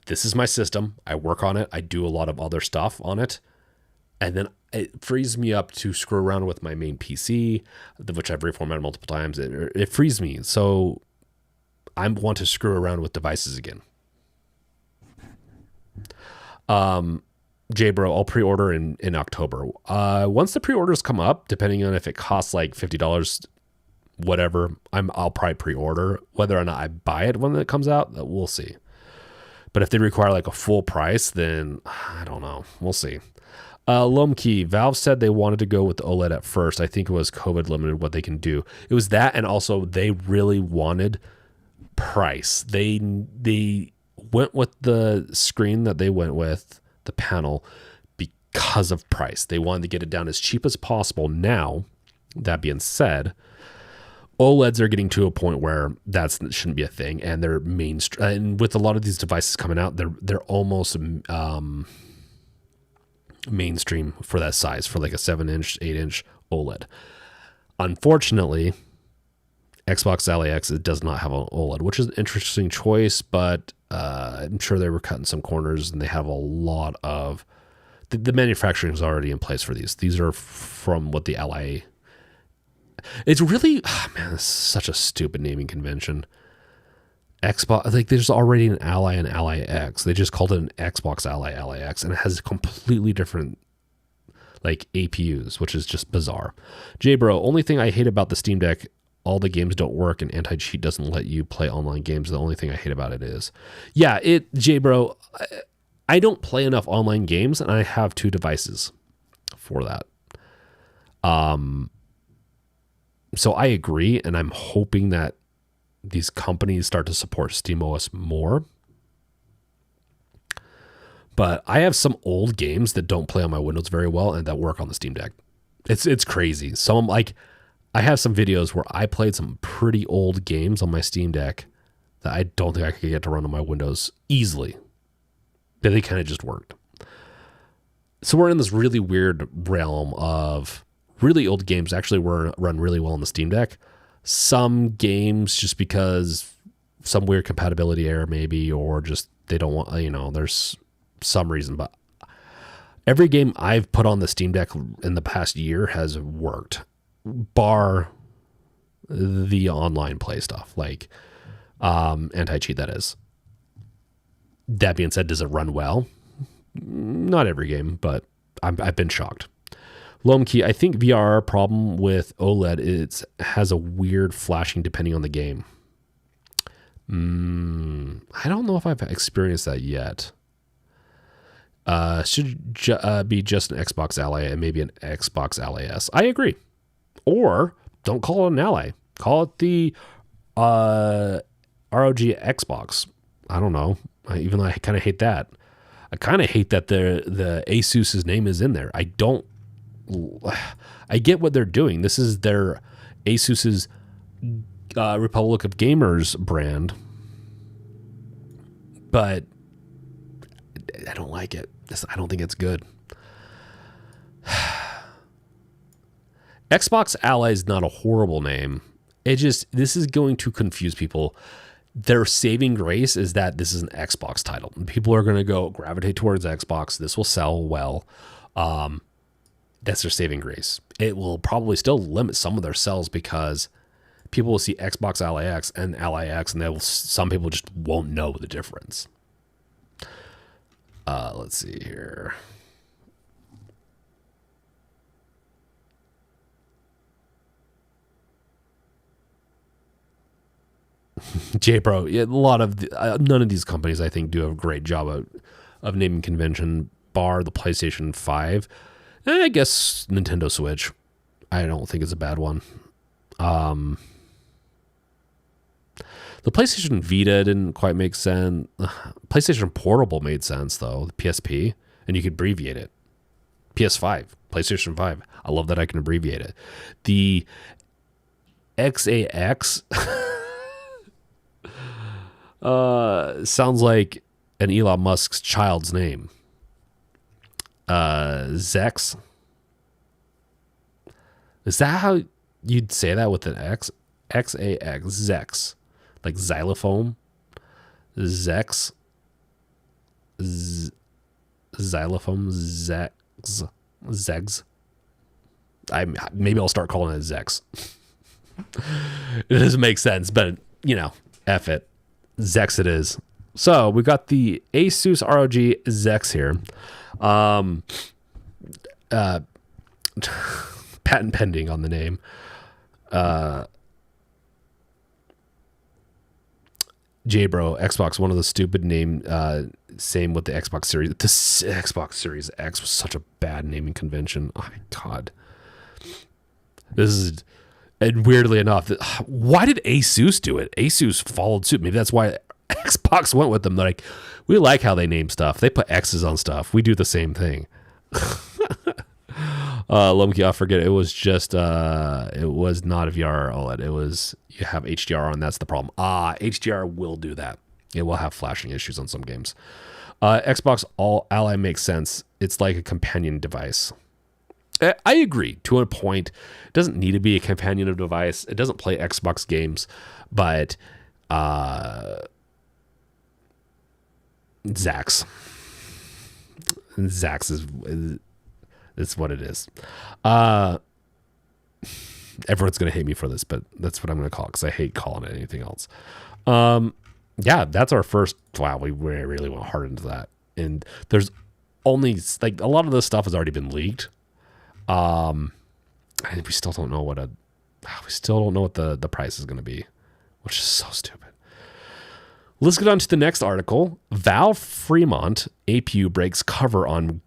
This is my system. I work on it. I do a lot of other stuff on it. And then it frees me up to screw around with my main PC, which I've reformatted multiple times. It frees me. So I want to screw around with devices again. J-Bro, I'll pre-order in October. Once the pre-orders come up, depending on if it costs like $50, whatever, I'll probably pre-order. Whether or not I buy it when it comes out, we'll see. But if they require like a full price, then I don't know. We'll see. Lomkey, Valve said they wanted to go with the OLED at first. I think it was COVID limited what they can do. It was that, and also they really wanted price. They went with the screen that they went with, the panel, because of price. They wanted to get it down as cheap as possible. Now, that being said, OLEDs are getting to a point where that shouldn't be a thing, and they're mainstream. And with a lot of these devices coming out, they're almost mainstream for that size, for like a 7-inch, 8-inch OLED. Unfortunately, Xbox Ally X does not have an OLED, which is an interesting choice, but I'm sure they were cutting some corners, and they have a lot of the manufacturing is already in place for these. These are from what the Ally It's really, man, it's such a stupid naming convention. Xbox, like there's already an Ally and Ally X. They just called it an Xbox Ally, Ally X, and it has completely different like APUs, which is just bizarre. Bro, only thing I hate about the Steam Deck, all the games don't work and anti-cheat doesn't let you play online games. The only thing I hate about it is, yeah, Bro, I don't play enough online games and I have 2 devices for that. So I agree, and I'm hoping that these companies start to support SteamOS more. But I have some old games that don't play on my Windows very well and that work on the Steam Deck. It's crazy. So I'm like, I have some videos where I played some pretty old games on my Steam Deck that I don't think I could get to run on my Windows easily. But they kind of just worked. So we're in this really weird realm of really old games actually run really well on the Steam Deck. Some games just because some weird compatibility error maybe, or just they don't want, there's some reason. But every game I've put on the Steam Deck in the past year has worked, bar the online play stuff, like anti-cheat, that is. That being said, does it run well? Not every game, but I've been shocked. Lomkey, I think VR problem with OLED has a weird flashing depending on the game. I don't know if I've experienced that yet. Should be just an Xbox Ally and maybe an Xbox Ally S. I agree. Or don't call it an Ally. Call it the ROG Xbox. I don't know. Even though I kind of hate that. I kind of hate that the Asus's name is in there. I get what they're doing. This is their Asus's Republic of Gamers brand, but I don't like it. I don't think it's good. Xbox Ally is not a horrible name. This is going to confuse people. Their saving grace is that this is an Xbox title. People are going to gravitate towards Xbox. This will sell well. That's their saving grace. It will probably still limit some of their sales because people will see Xbox Ally X and Ally X, and some people just won't know the difference. Let's see here. Bro, a lot of none of these companies I think do a great job of naming convention, bar the PlayStation 5. I guess Nintendo Switch. I don't think it's a bad one. The PlayStation Vita didn't quite make sense. PlayStation Portable made sense though. The PSP, and you could abbreviate it. PS5, PlayStation 5. I love that I can abbreviate it. The XAX sounds like an Elon Musk's child's name. Zex. Is that how you'd say that with an X? XAX. Zex. Like xylophone. Zex. Xylophone. Zex. Zegs. Maybe I'll start calling it Zex. It doesn't make sense, but F it. Zex it is. So we got the Asus ROG Zex here. Patent pending on the name. Bro, Xbox, one of the stupid name. Same with the Xbox Series. The Xbox Series X was such a bad naming convention. Oh my God. This is, and weirdly enough, why did Asus do it? Asus followed suit. Maybe that's why Xbox went with them. They're like, we like how they name stuff. They put X's on stuff. We do the same thing. Lumke, I forget. It was just, it was not a VR OLED. It was, you have HDR on. That's the problem. HDR will do that. It will have flashing issues on some games. Xbox Ally makes sense. It's like a companion device. I agree to a point. It doesn't need to be a companion device. It doesn't play Xbox games, but Zax is what it is. Everyone's going to hate me for this, but that's what I'm going to call it because I hate calling it anything else. Yeah, that's our first. Wow, we really went hard into that. And there's only like a lot of this stuff has already been leaked. And we still don't know what the price is going to be, which is so stupid. Let's get on to the next article. Valve Fremont APU breaks cover on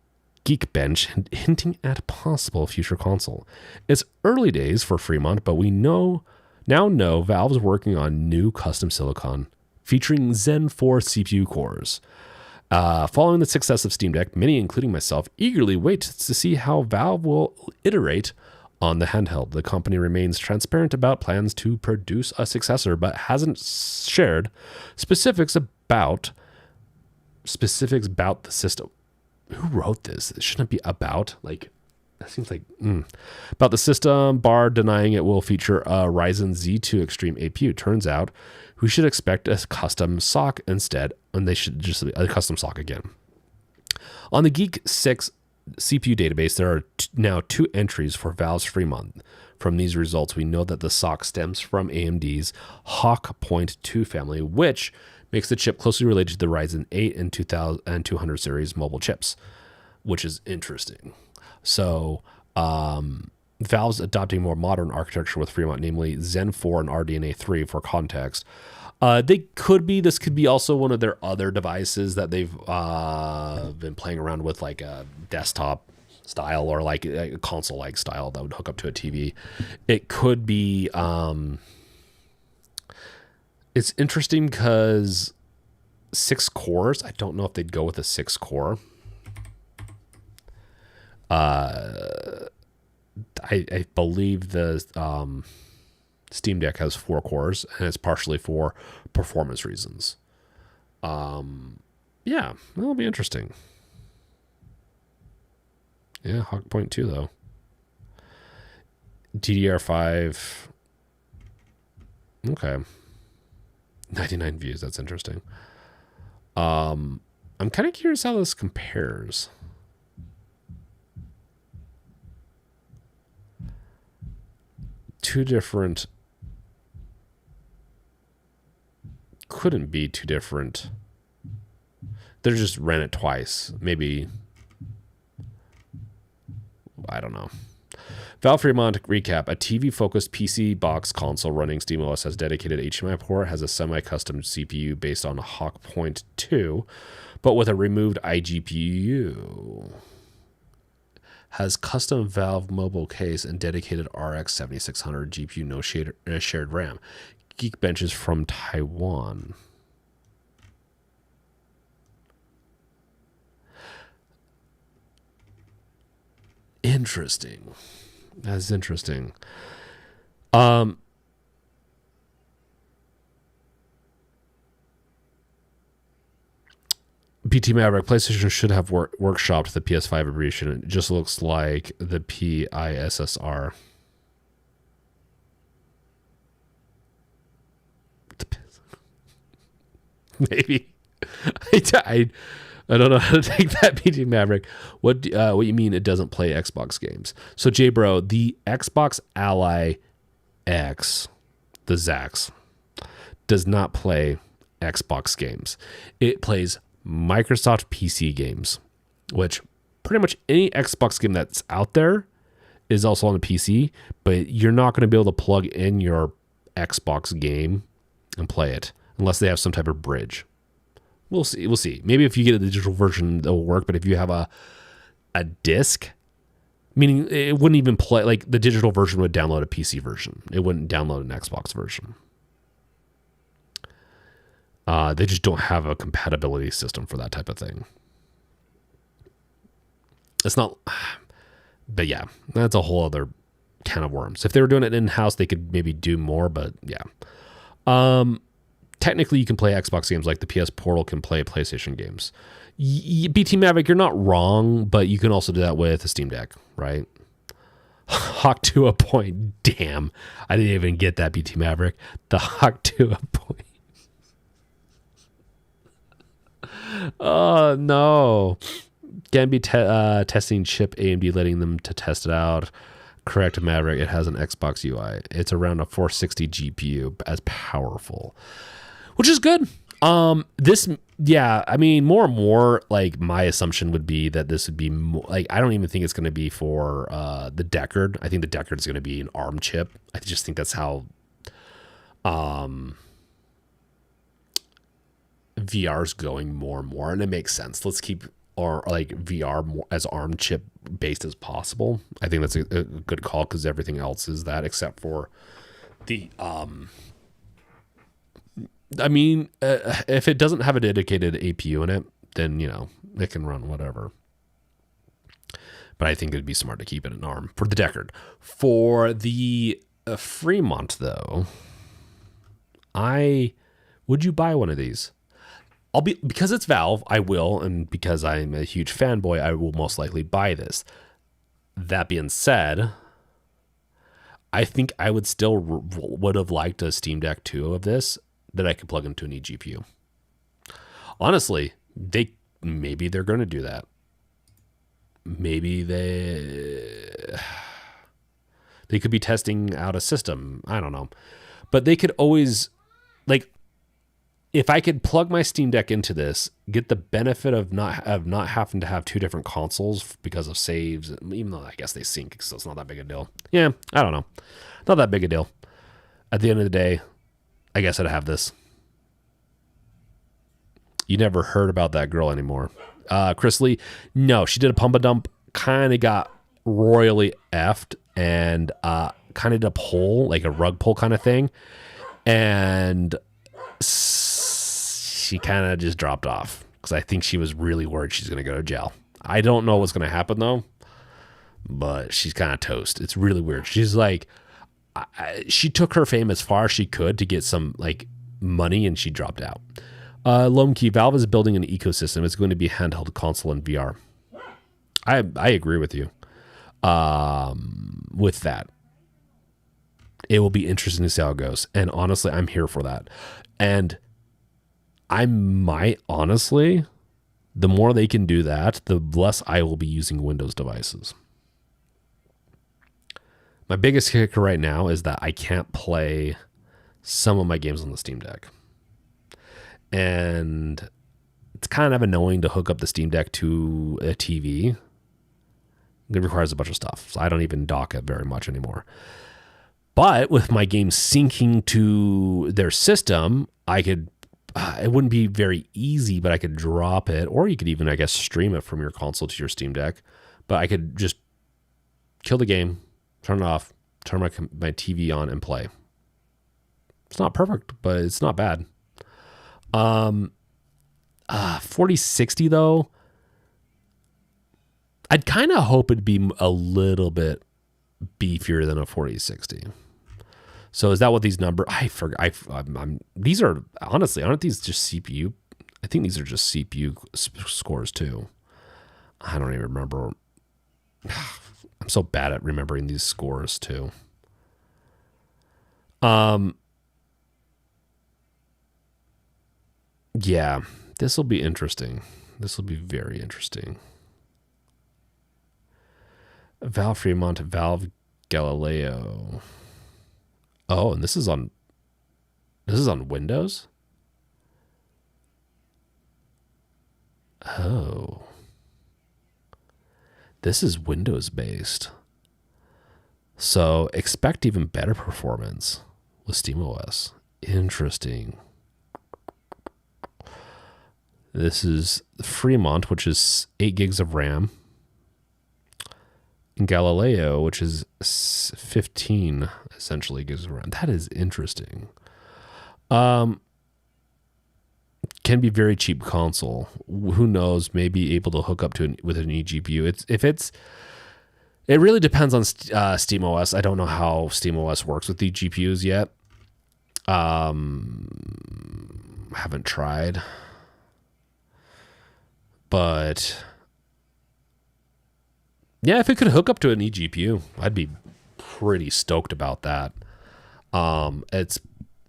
Geekbench, hinting at possible future console. It's early days for Fremont, but we now know Valve's working on new custom silicon featuring Zen 4 CPU cores. Following the success of Steam Deck, many, including myself, eagerly wait to see how Valve will iterate on the handheld. The company remains transparent about plans to produce a successor, but hasn't shared specifics about the system. Who wrote this? It shouldn't be about. Like, that seems like about the system. Bar denying it will feature a Ryzen Z2 Extreme APU. Turns out we should expect a custom SoC instead, and they should just a custom SoC again. On the Geek 6 CPU database, there are now 2 entries for Valve's Fremont. From these results, we know that the SoC stems from AMD's Hawk Point 2 family, which makes the chip closely related to the Ryzen 8 and 2200 series mobile chips, which is interesting. So Valve's adopting more modern architecture with Fremont, namely Zen 4 and RDNA 3 for context. This could be also one of their other devices that they've been playing around with, like a desktop style or like a console-like style that would hook up to a TV. It could be. It's interesting because 6 cores. I don't know if they'd go with a 6 core. I believe the Steam Deck has 4 cores, and it's partially for performance reasons. Yeah, that'll be interesting. Yeah, Hawk Point 2 though. DDR5. Okay. 99 views. That's interesting. I'm kind of curious how this compares. Couldn't be two different. They just ran it twice. Maybe. I don't know. Valve Fremont recap. A TV-focused PC box console running SteamOS has dedicated HDMI port, has a semi-custom CPU based on Hawk Point 2, but with a removed iGPU. Has custom Valve mobile case and dedicated RX 7600 GPU, no shared RAM. Geekbench is from Taiwan. Interesting. That's interesting. BT Maverick, PlayStation should have workshopped the PS5 abbreviation. It just looks like the PISSR. Maybe. I don't know how to take that, BT Maverick. What you mean it doesn't play Xbox games? So, J-Bro, the Xbox Ally X, the Zax, does not play Xbox games. It plays Microsoft PC games, which pretty much any Xbox game that's out there is also on the PC, but you're not going to be able to plug in your Xbox game and play it unless they have some type of bridge. We'll see. Maybe if you get a digital version, it will work, but if you have a disc, meaning it wouldn't even play, like the digital version would download a PC version. It wouldn't download an Xbox version. They just don't have a compatibility system for that type of thing. It's not, but yeah, that's a whole other can of worms. If they were doing it in-house, they could maybe do more, but yeah. Technically, you can play Xbox games like the PS Portal can play PlayStation games. BT Maverick, you're not wrong, but you can also do that with a Steam Deck, right? Hawk to a point. Damn, I didn't even get that, BT Maverick. The Hawk to a point. Oh, no. Can be testing chip AMD, letting them to test it out. Correct, Maverick. It has an Xbox UI. It's around a 460 GPU, as powerful, which is good. This, yeah, I mean, more and more, like, my assumption would be that this would be more, like, I don't even think it's going to be for the Deckard. I think the Deckard is going to be an ARM chip. I just think that's how VR is going more and more, and it makes sense. Let's keep our like VR more as ARM chip based as possible. I think that's a good call because everything else is that except for the I mean, if it doesn't have a dedicated APU in it, then it can run whatever. But I think it'd be smart to keep it in ARM for the Deckard. For the Fremont, though, would you buy one of these? Because it's Valve, I will, and because I'm a huge fanboy, I will most likely buy this. That being said, I think I would still would have liked a Steam Deck 2 of this that I could plug into an eGPU. Honestly, maybe they're going to do that. Maybe they could be testing out a system. I don't know, but they could always like. If I could plug my Steam Deck into this, get the benefit of not having to have two different consoles because of saves, even though I guess they sync, so it's not that big a deal. Yeah, I don't know. Not that big a deal. At the end of the day, I guess I'd have this. You never heard about that girl anymore. Chris Lee, no, she did a pump and dump, kind of got royally effed, and kind of did a pull, like a rug pull kind of thing. And she kind of just dropped off because I think she was really worried she's going to go to jail. I don't know what's going to happen though, but she's kind of toast. It's really weird. She's like, she took her fame as far as she could to get some like money, and she dropped out. Lomkey, Valve is building an ecosystem. It's going to be handheld console and VR. I agree with you with that. It will be interesting to see how it goes. And honestly, I'm here for that. And I might, honestly, the more they can do that, the less I will be using Windows devices. My biggest kicker right now is that I can't play some of my games on the Steam Deck. And it's kind of annoying to hook up the Steam Deck to a TV. It requires a bunch of stuff. So I don't even dock it very much anymore. But with my games syncing to their system, I could, it wouldn't be very easy, but I could drop it, or you could even, I guess, stream it from your console to your Steam Deck. But I could just kill the game, turn it off, turn my TV on, and play. It's not perfect, but it's not bad. 4060 though, I'd kind of hope it'd be a little bit beefier than a 4060. So is that what these numbers? I forgot. These are honestly, aren't these just CPU? I think these are just CPU scores too. I don't even remember. I'm so bad at remembering these scores too. Yeah, this will be interesting. This will be very interesting. Valve Fremont, Valve Galileo. Oh, and this is on Windows? Oh. This is Windows based. So expect even better performance with SteamOS. Interesting. This is Fremont, which is 8 gigs of RAM. And Galileo, which is 15 essentially gigs of RAM. That is interesting. Can be very cheap console. Who knows? Maybe able to hook up to with an eGPU. It really depends on SteamOS. I don't know how SteamOS works with the GPUs yet. Haven't tried. But yeah, if it could hook up to an eGPU, I'd be pretty stoked about that. It's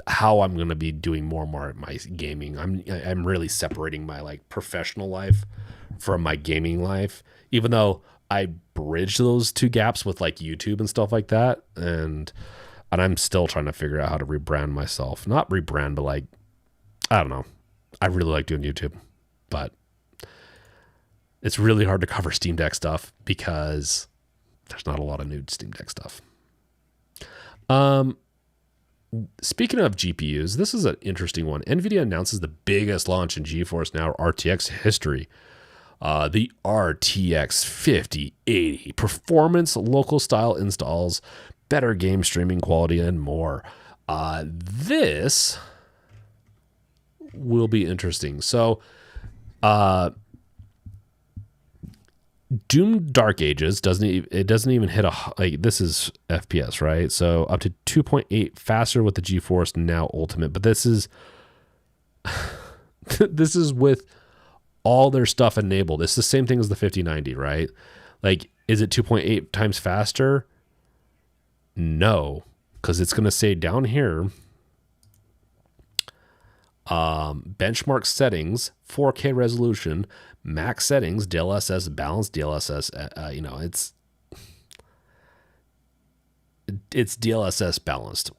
how I'm going to be doing more and more of my gaming. I'm really separating my like professional life from my gaming life, even though I bridged those two gaps with like YouTube and stuff like that, and I'm still trying to figure out how to rebrand myself. Not rebrand, but like, I don't know. I really like doing YouTube, but it's really hard to cover Steam Deck stuff because there's not a lot of new Steam Deck stuff. Speaking of GPUs, this is an interesting one. NVIDIA announces the biggest launch in GeForce Now RTX history. The RTX 5080 performance, local style installs, better game streaming quality, and more. This will be interesting. So, Doom Dark Ages doesn't even hit like, this is FPS, right? So up to 2.8 faster with the GeForce Now Ultimate, but this is this is with all their stuff enabled. It's the same thing as the 5090, right? Like, is it 2.8 times faster? No, because it's going to say down here, benchmark settings, 4K resolution, max settings, DLSS, balanced DLSS. It's DLSS balanced,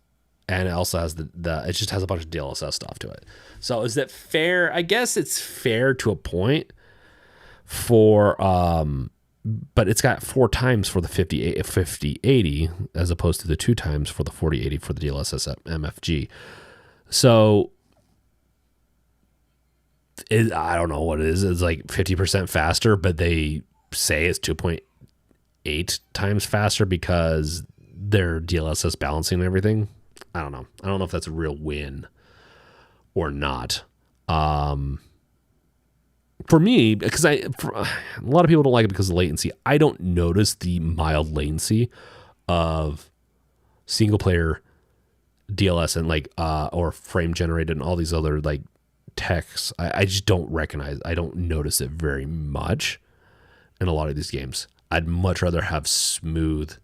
and it also has it just has a bunch of DLSS stuff to it. So is that fair? I guess it's fair to a point for, but it's got 4 times for the 5080 as opposed to the 2 times for the 4080 for the DLSS MFG. So I don't know what it is. It's like 50% faster, but they say it's 2.8 times faster because they're DLSS balancing and everything. I don't know. I don't know if that's a real win or not. For me, because a lot of people don't like it because of latency. I don't notice the mild latency of single player DLS and like or frame generated and all these other like texts. I just don't recognize. I don't notice it very much in a lot of these games. I'd much rather have smooth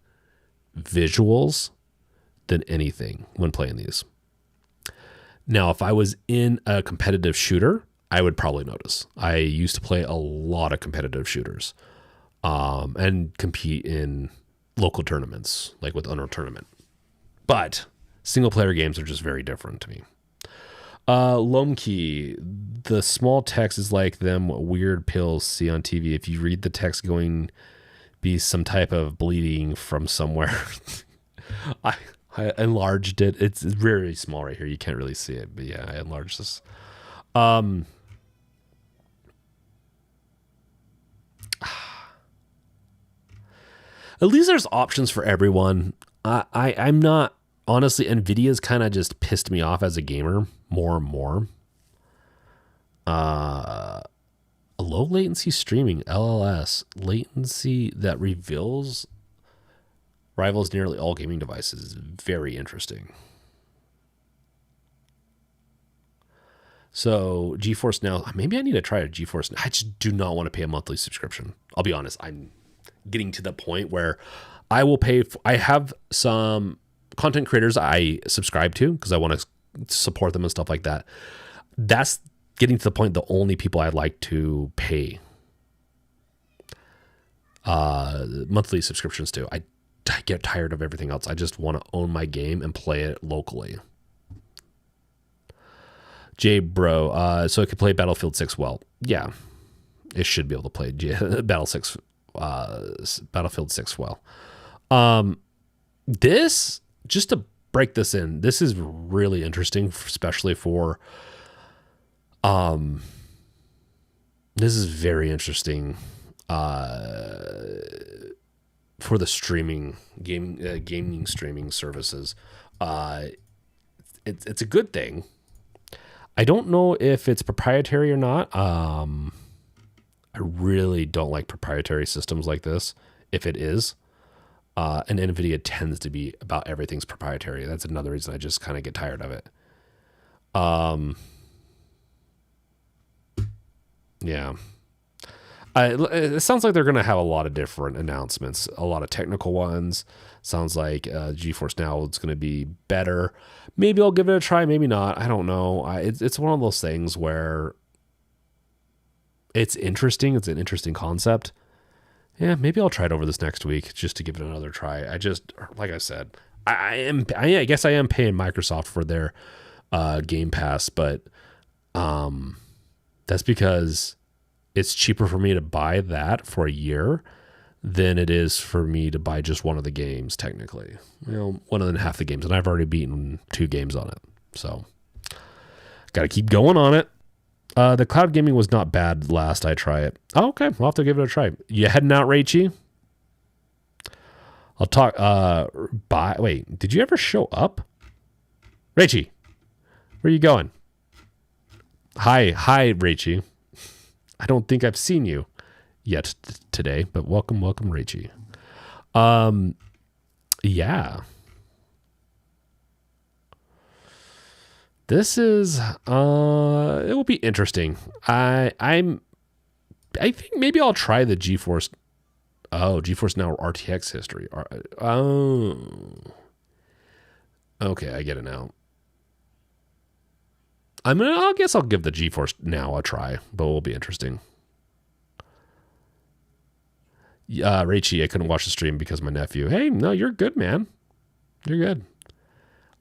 visuals than anything when playing these. Now, if I was in a competitive shooter, I would probably notice. I used to play a lot of competitive shooters and compete in local tournaments, like with Unreal Tournament. But single player games are just very different to me. Lomkey, the small text is like them weird pills see on TV. If you read the text, going be some type of bleeding from somewhere. I enlarged it. It's very small right here. You can't really see it, but yeah, I enlarged this. At least there's options for everyone. I'm not, honestly, NVIDIA's kind of just pissed me off as a gamer more and more. Low latency streaming, LLS, latency that rivals nearly all gaming devices is very interesting. So GeForce Now, maybe I need to try a GeForce Now. I just do not want to pay a monthly subscription. I'll be honest. I'm getting to the point where I will pay. I have some content creators I subscribe to because I want to support them and stuff like that. That's getting to the point, the only people I'd like to pay monthly subscriptions to. I get tired of everything else. I just want to own my game and play it locally. Jay Bro, so it could play Battlefield 6 well. Yeah, it should be able to play Battlefield 6 well. This, just to break this in, this is really interesting, especially for this is very interesting for the streaming gaming streaming services. It's a good thing. I don't know if it's proprietary or not. I really don't like proprietary systems like this. If it is, and NVIDIA tends to be about everything's proprietary. That's another reason I just kind of get tired of it. Yeah. It sounds like they're going to have a lot of different announcements, a lot of technical ones. Sounds like GeForce Now is going to be better. Maybe I'll give it a try, maybe not. I don't know. It's one of those things where it's interesting. It's an interesting concept. Yeah, maybe I'll try it over this next week just to give it another try. I just, like I said, I guess I am paying Microsoft for their Game Pass, but that's because it's cheaper for me to buy that for a year than it is for me to buy just one of the games, technically. One of half the games, and I've already beaten 2 games on it. So, got to keep going on it. The cloud gaming was not bad last I try it. Oh, okay. I'll have to give it a try. You heading out, Raichi? I'll talk. Wait, did you ever show up? Raichi, where are you going? Hi, Raichi. I don't think I've seen you yet today, but welcome, Raichi. Yeah. This is it will be interesting. I think maybe I'll try the GeForce. Oh, GeForce Now RTX history. Oh. Okay, I get it now. I guess I'll give the GeForce Now a try, but it will be interesting. Raichi, I couldn't watch the stream because of my nephew. Hey, no, you're good, man. You're good.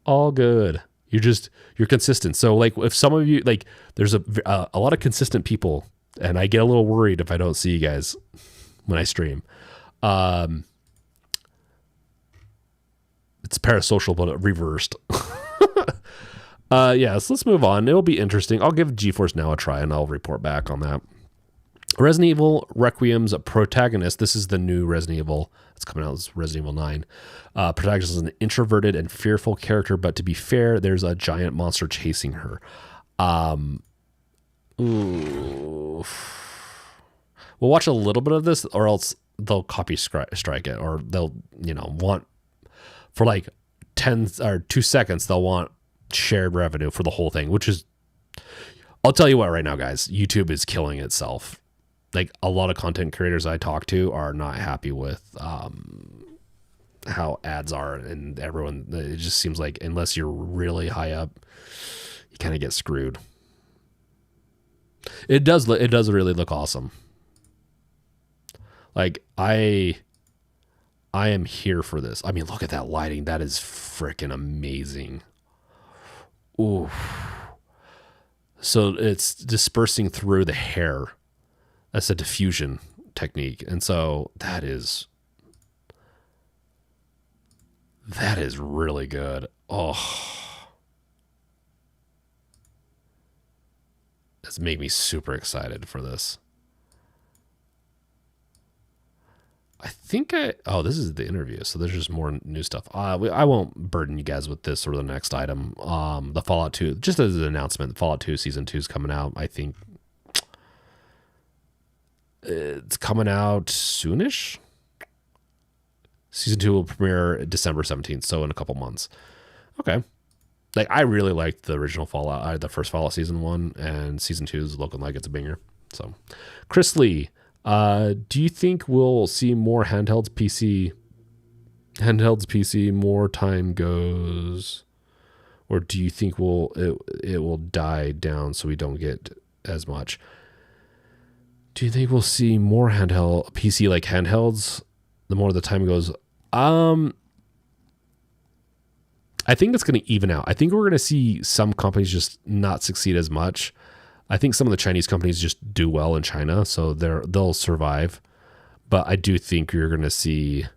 All good. You're consistent. So like if some of you, like there's a lot of consistent people, and I get a little worried if I don't see you guys when I stream. It's parasocial, but reversed. Yeah, so let's move on. It'll be interesting. I'll give GeForce Now a try and I'll report back on that. Resident Evil Requiem's protagonist. This is the new Resident Evil. It's coming out as Resident Evil 9. Protagonist is an introverted and fearful character, but to be fair, there's a giant monster chasing her. We'll watch a little bit of this, or else they'll copy strike it, or they'll want for like 10 or 2 seconds. They'll want shared revenue for the whole thing, which is, I'll tell you what, right now, guys, YouTube is killing itself. Like a lot of content creators I talk to are not happy with how ads are, and everyone, it just seems like unless you're really high up, you kind of get screwed. It does really look awesome. Like I am here for this. I mean, look at that lighting. That is freaking amazing. Ooh. So it's dispersing through the hair. That's a diffusion technique. And so that is really good. Oh, that's made me super excited for this. I think this is the interview, so there's just more new stuff. I won't burden you guys with this or the next item. The Fallout 2, just as an announcement, Fallout 2 Season 2 is coming out. I think it's coming out soonish. Season 2 will premiere December 17th, so in a couple months. Okay. Like, I really liked the original Fallout, the first Fallout Season 1, and Season 2 is looking like it's a banger. So, Chris Lee, do you think we'll see more handhelds PC more time goes, or do you think it will die down so we don't get as much? Do you think we'll see more handheld PC like handhelds the more the time goes? I think it's going to even out. I think we're going to see some companies just not succeed as much. I think some of the Chinese companies just do well in China, so they'll survive. But I do think you're going to see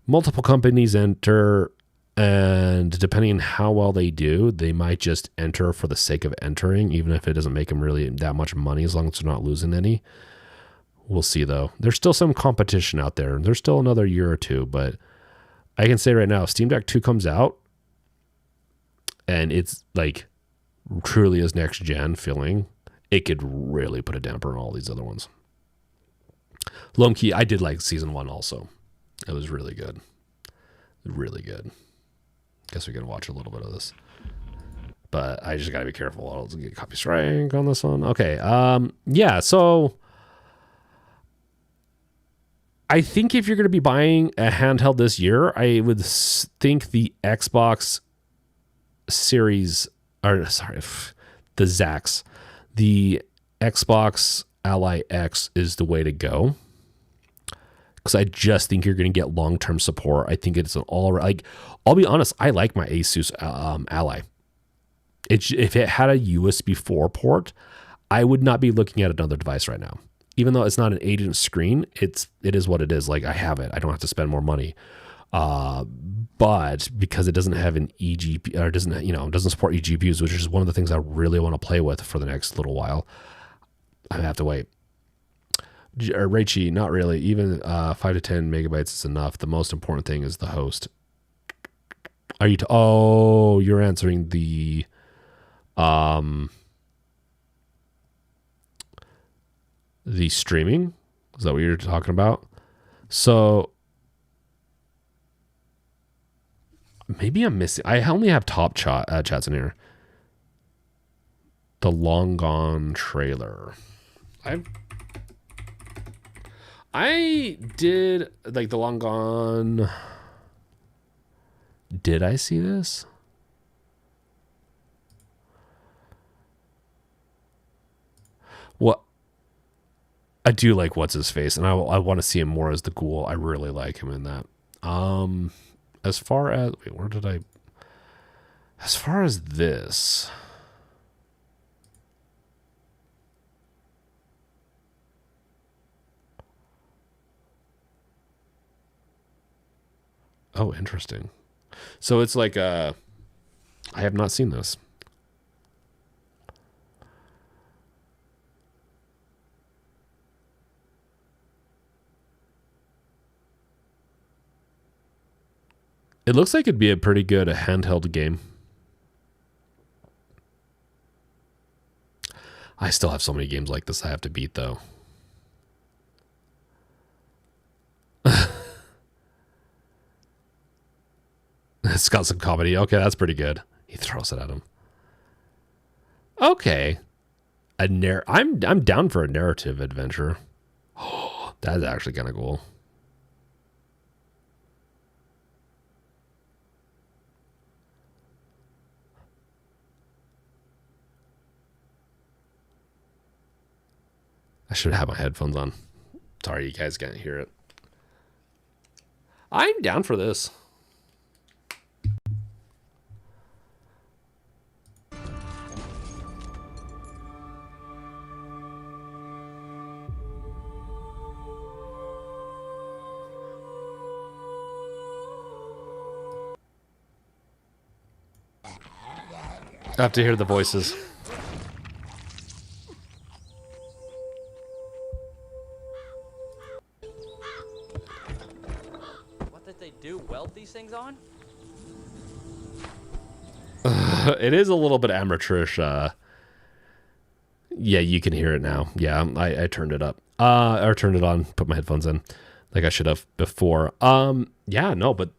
multiple companies enter, and depending on how well they do, they might just enter for the sake of entering, even if it doesn't make them really that much money, as long as they're not losing any. We'll see, though. There's still some competition out there. There's still another year or two, but I can say right now, if Steam Deck 2 comes out and it's like truly is next gen feeling, it could really put a damper on all these other ones. Lone Key, I did like Season 1 also. It was really good. Really good. Guess we can watch a little bit of this. But I just got to be careful. I'll get copy strike on this one. Okay. Yeah, so I think if you're going to be buying a handheld this year, I would think the Xbox Series, or sorry, the ZAX, the Xbox Ally X is the way to go. because I just think you're going to get long-term support. I think it's an all like. I'll be honest, I like my Asus Ally. If it had a USB 4 port, I would not be looking at another device right now. Even though it's not an 8-inch screen, it is what it is. Like, I have it. I don't have to spend more money. But because it doesn't have an eGPU, or doesn't support eGPUs, which is one of the things I really want to play with for the next little while, I have to wait. Raichi, not really. Even 5 to 10 megabytes is enough. The most important thing is the host. Are you? You're answering the streaming. Is that what you're talking about? So maybe I'm missing. I only have top chats in here. The Long Gone trailer. I did like the Long Gone. Did I see this? What? I do like what's his face, and I want to see him more as the Ghoul. I really like him in that. As far as as far as this. Oh, interesting. So it's like I have not seen this. It looks like it'd be a pretty good handheld game. I still have so many games like this I have to beat, though. It's got some comedy. Okay, that's pretty good. He throws it at him. Okay. I'm down for a narrative adventure. Oh, that's actually kind of cool. I should have my headphones on. Sorry, you guys can't hear it. I'm down for this. I have to hear the voices. What did they do? Weld these things on? It is a little bit amateurish. Yeah, you can hear it now. Yeah, I turned it up. Or turned it on, put my headphones in, like I should have before. Yeah, no, but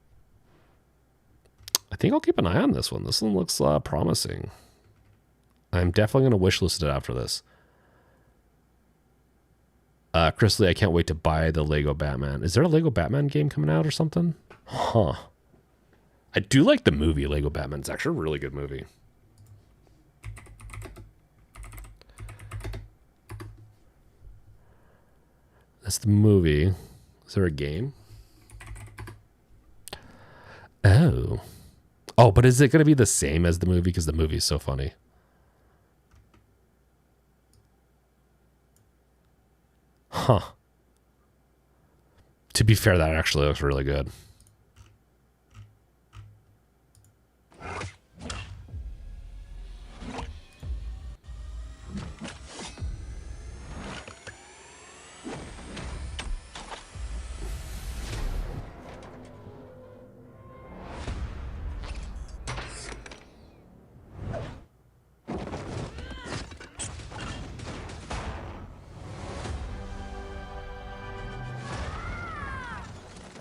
I think I'll keep an eye on this one. This one looks promising. I'm definitely going to wishlist it after this. Chris Lee, I can't wait to buy the Lego Batman. Is there a Lego Batman game coming out or something? Huh. I do like the movie Lego Batman. It's actually a really good movie. That's the movie. Is there a game? Oh. Oh, but is it going to be the same as the movie? Because the movie is so funny. Huh. To be fair, that actually looks really good.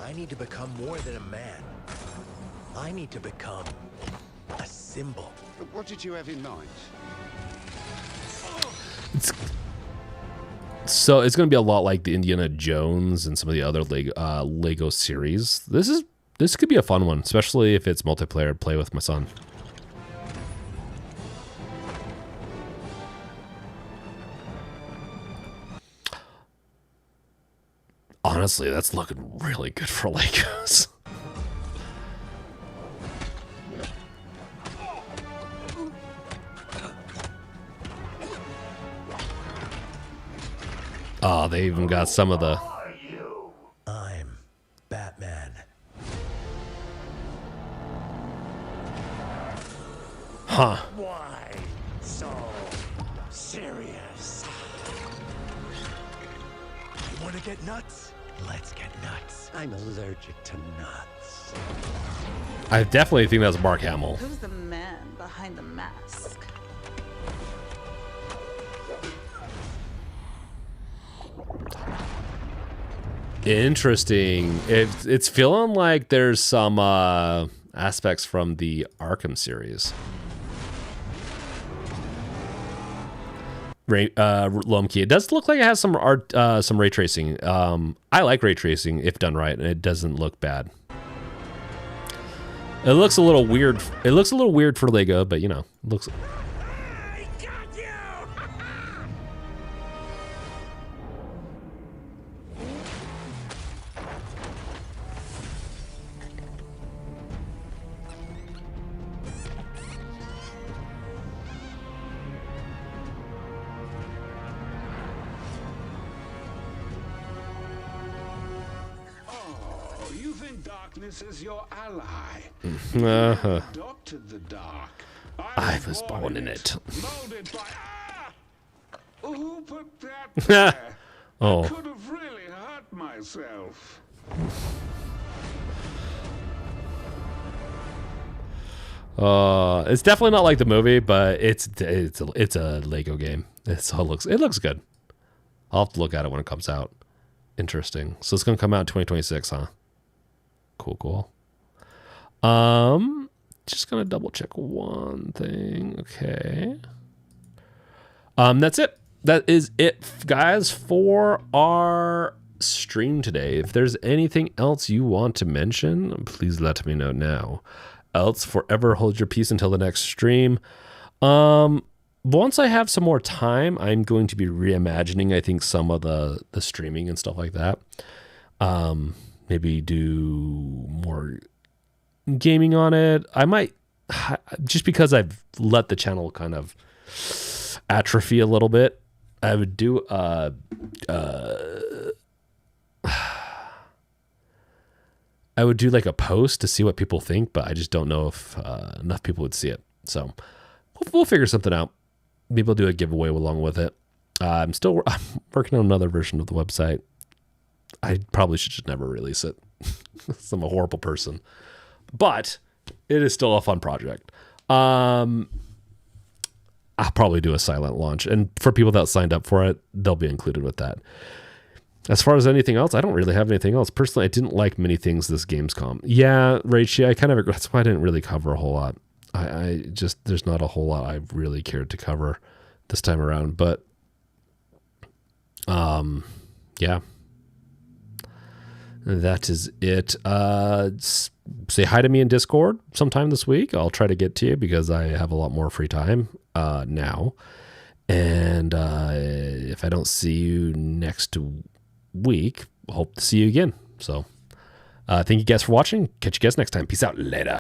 I need to become more than a man. I need to become a symbol. What did you have in mind? So it's going to be a lot like the Indiana Jones and some of the other Lego series. This could be a fun one, especially if it's multiplayer. Play with my son. Honestly, that's looking really good for Legos. Oh, they even got some of the... I'm Batman. Huh. Why so serious? You want to get nuts? Let's get nuts. I'm allergic to nuts. I definitely think that's Mark Hamill. Who's the man behind the mask? Interesting. It's feeling like there's some aspects from the Arkham series. Lomkey. It does look like it has some art, some ray tracing. I like ray tracing if done right, and it doesn't look bad. It looks a little weird. It looks a little weird for Lego, but you know, it looks. I got you! Oh, you think darkness is your ally? Adopted the dark. I was born in it. Molded by. Ah! Who put that there? Oh. I could have really hurt myself. It's definitely not like the movie, but it's a Lego game. It looks good. I'll have to look at it when it comes out. Interesting. So it's gonna come out in 2026, huh? Cool. Just gonna double check one thing. Okay. That's it. That is it, guys, for our stream today. If there's anything else you want to mention, please let me know now. Else, forever hold your peace until the next stream. Once I have some more time, I'm going to be reimagining, I think, some of the streaming and stuff like that. Maybe do more gaming on it. I might, just because I've let the channel kind of atrophy a little bit, I would do I would do like a post to see what people think, but I just don't know if enough people would see it. So we'll figure something out. Maybe I'll do a giveaway along with it. I'm working on another version of the website. I probably should just never release it. I'm a horrible person, but it is still a fun project. I'll probably do a silent launch, and for people that signed up for it, they'll be included with that. As far as anything else, I don't really have anything else. Personally, I didn't like many things this Gamescom. Yeah, Rachie, I kind of agree. That's why I didn't really cover a whole lot. I just, there's not a whole lot I really cared to cover this time around, but yeah, that is it. Say hi to me in Discord sometime this week. I'll try to get to you because I have a lot more free time now. And if I don't see you next week, hope to see you again. So thank you guys for watching. Catch you guys next time. Peace out. Later.